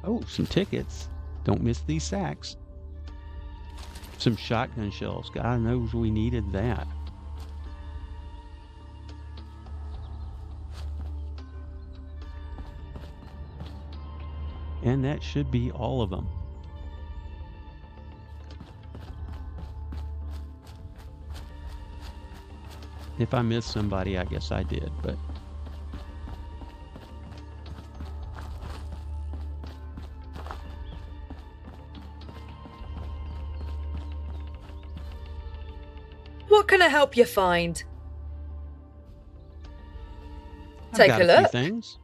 Oh, some tickets. Don't miss these sacks. Some shotgun shells. God knows we needed that. And that should be all of them. If I missed somebody, I guess I did, but... What can I help you find? I've Take got a a few look. things.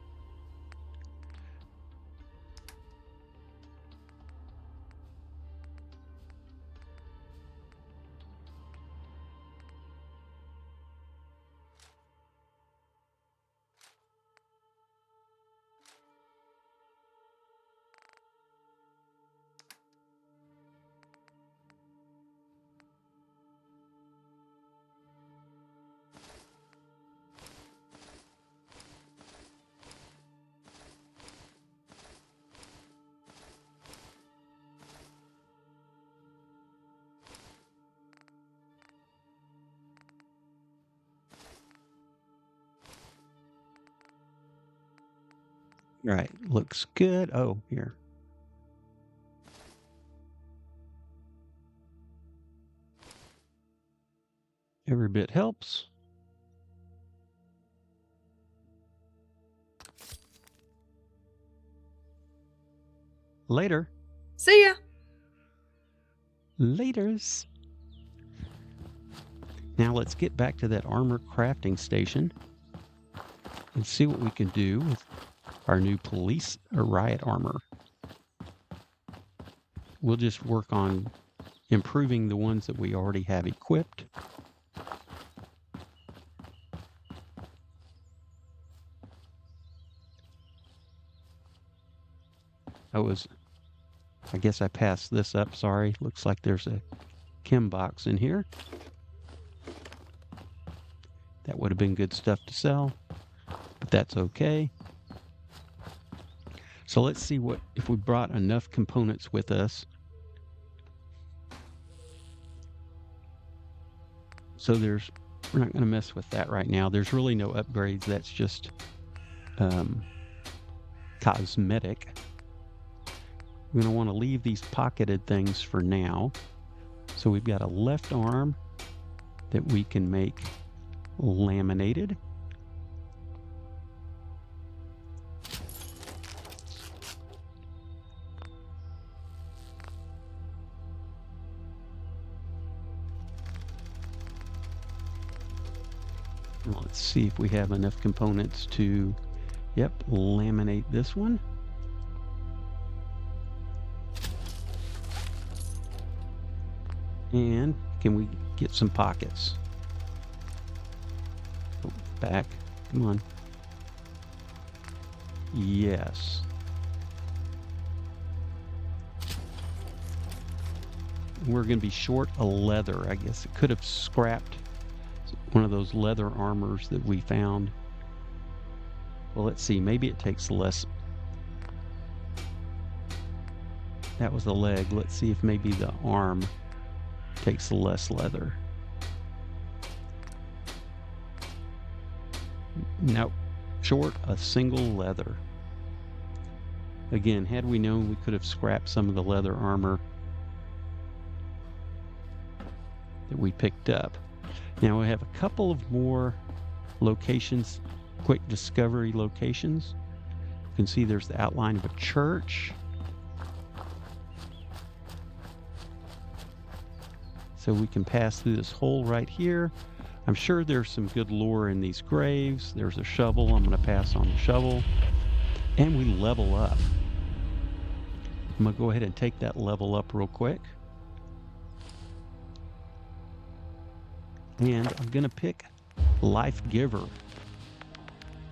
Right, looks good. Oh, here. Every bit helps. Later. See ya. Laters. Now let's get back to that armor crafting station and see what we can do with our new police or riot armor. We'll just work on improving the ones that we already have equipped. I guess I passed this up, sorry. Looks like there's a chem box in here. That would have been good stuff to sell, but that's okay. So let's see if we brought enough components with us So we're not going to mess with that right now. There's really no upgrades. That's just cosmetic. We're going to want to leave these pocketed things for now. So we've got a left arm that we can make laminated. Let's see if we have enough components to, laminate this one. And can we get some pockets? Oh, back. Come on. Yes. We're going to be short a leather. I guess it could have scrapped one of those leather armors that we found. Well, let's see. Maybe it takes less. That was the leg. Let's see if maybe the arm takes less leather. Nope. Short a single leather. Again, had we known, we could have scrapped some of the leather armor that we picked up. Now we have a couple of more locations, quick discovery locations. You can see there's the outline of a church. So we can pass through this hole right here. I'm sure there's some good lore in these graves. There's a shovel. I'm going to pass on the shovel. And we level up. I'm going to go ahead and take that level up real quick. And I'm going to pick Life Giver.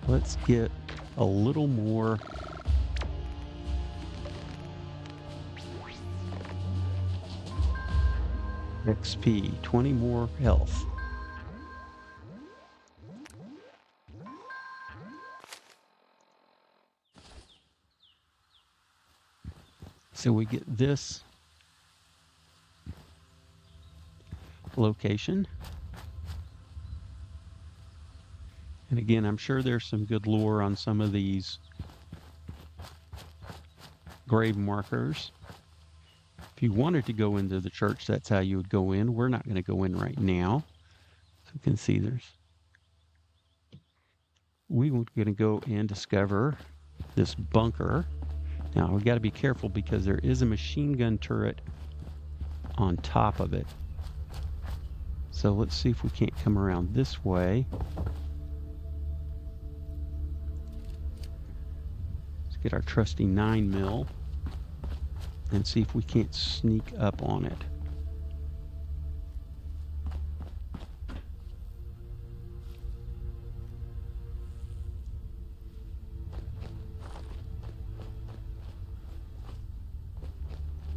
Let's get a little more XP, 20 more health. So we get this location. And again, I'm sure there's some good lore on some of these grave markers. If you wanted to go into the church, that's how you would go in. We're not going to go in right now. So you can see we're going to go and discover this bunker. Now, we've got to be careful because there is a machine gun turret on top of it. So let's see if we can't come around this way. Let's get our trusty 9mm and see if we can't sneak up on it.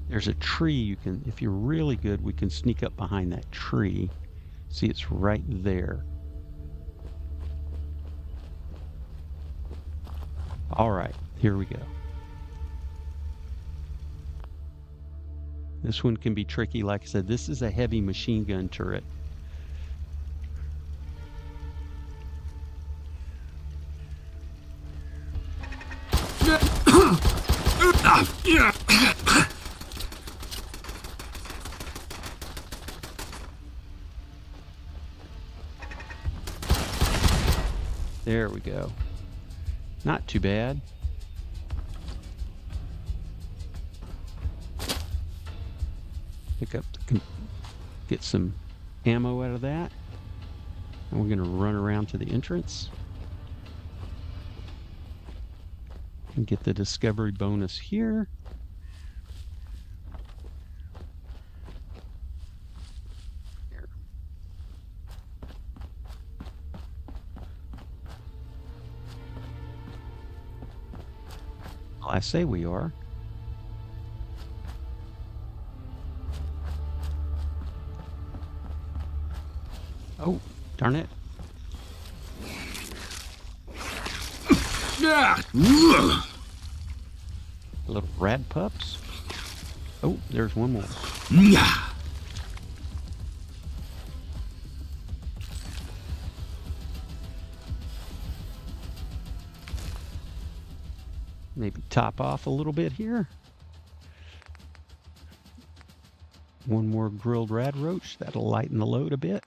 There's a tree you can, if you're really good, we can sneak up behind that tree. See, it's right there. All right, here we go. This one can be tricky. Like I said, this is a heavy machine gun turret. There we go. Not too bad. Pick up, get some ammo out of that. And we're going to run around to the entrance and get the discovery bonus here. I say we are. Oh, darn it. Little rat pups. Oh, there's one more. top off a little bit here. One more grilled rad roach. That'll lighten the load a bit.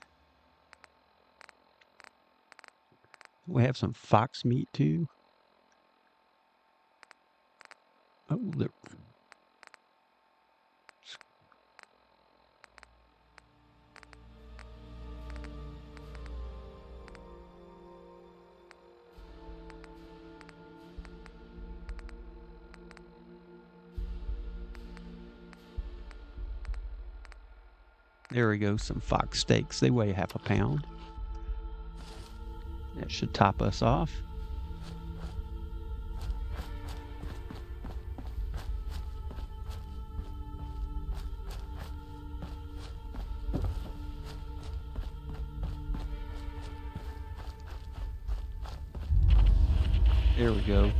We have some fox meat too. Oh, there we go, some fox steaks. They weigh half a pound. That should top us off. There we go.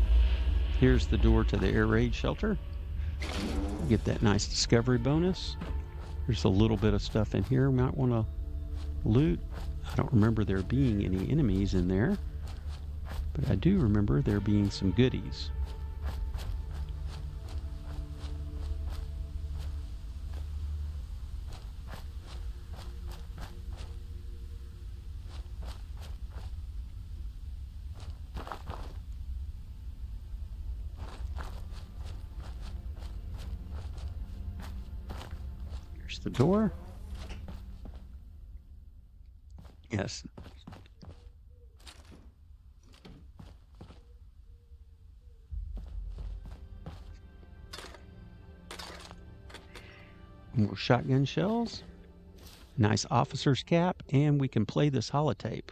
Here's the door to the air raid shelter. Get that nice discovery bonus. There's a little bit of stuff in here we might want to loot. I don't remember there being any enemies in there, but I do remember there being some goodies. Here's the door. Yes. More shotgun shells. Nice officer's cap, and we can play this holotape.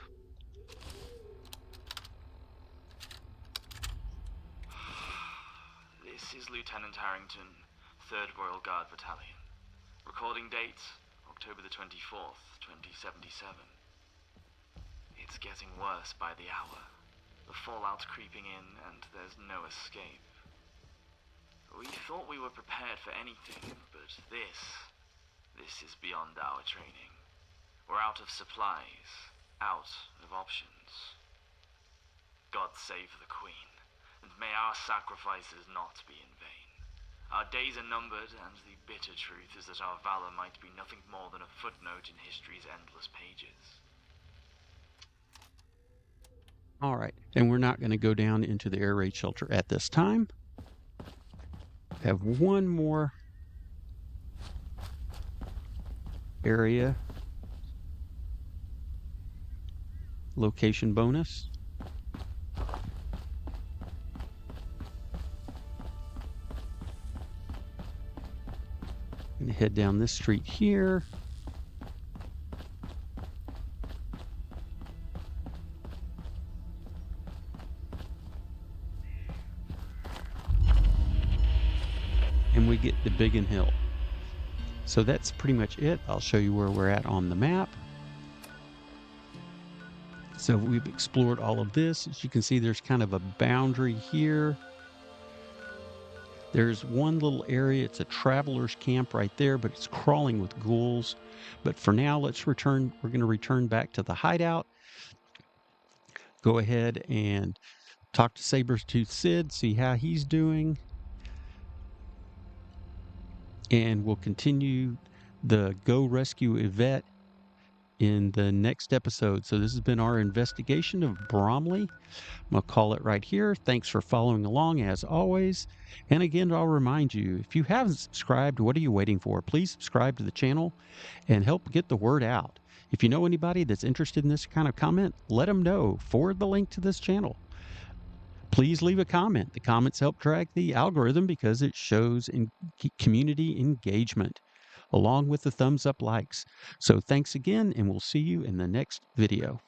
This is Lieutenant Harrington, 3rd Royal Guard Battalion. Recording date, October the 24th, 2077. It's getting worse by the hour. The fallout's creeping in, and there's no escape. We thought we were prepared for anything, but this is beyond our training. We're out of supplies, out of options. God save the Queen, and may our sacrifices not be in vain. Our days are numbered, and the bitter truth is that our valor might be nothing more than a footnote in history's endless pages. All right, and we're not going to go down into the air raid shelter at this time. We have one more area location bonus. I'm going to head down this street here. And we get the Biggin Hill. So that's pretty much it. I'll show you where we're at on the map. So we've explored all of this. As you can see, there's kind of a boundary here. There's one little area. It's a traveler's camp right there, but it's crawling with ghouls. But for now, let's return. We're going to return back to the hideout. Go ahead and talk to Sabertooth Sid, see how he's doing. And we'll continue the Go Rescue Yvette in the next episode. So this has been our investigation of Bromley. I'm going to call it right here. Thanks for following along as always. And again, I'll remind you, if you haven't subscribed, what are you waiting for? Please subscribe to the channel and help get the word out. If you know anybody that's interested in this kind of comment, let them know. Forward the link to this channel. Please leave a comment. The comments help drag the algorithm because it shows in community engagement along with the thumbs up likes. So thanks again, and we'll see you in the next video.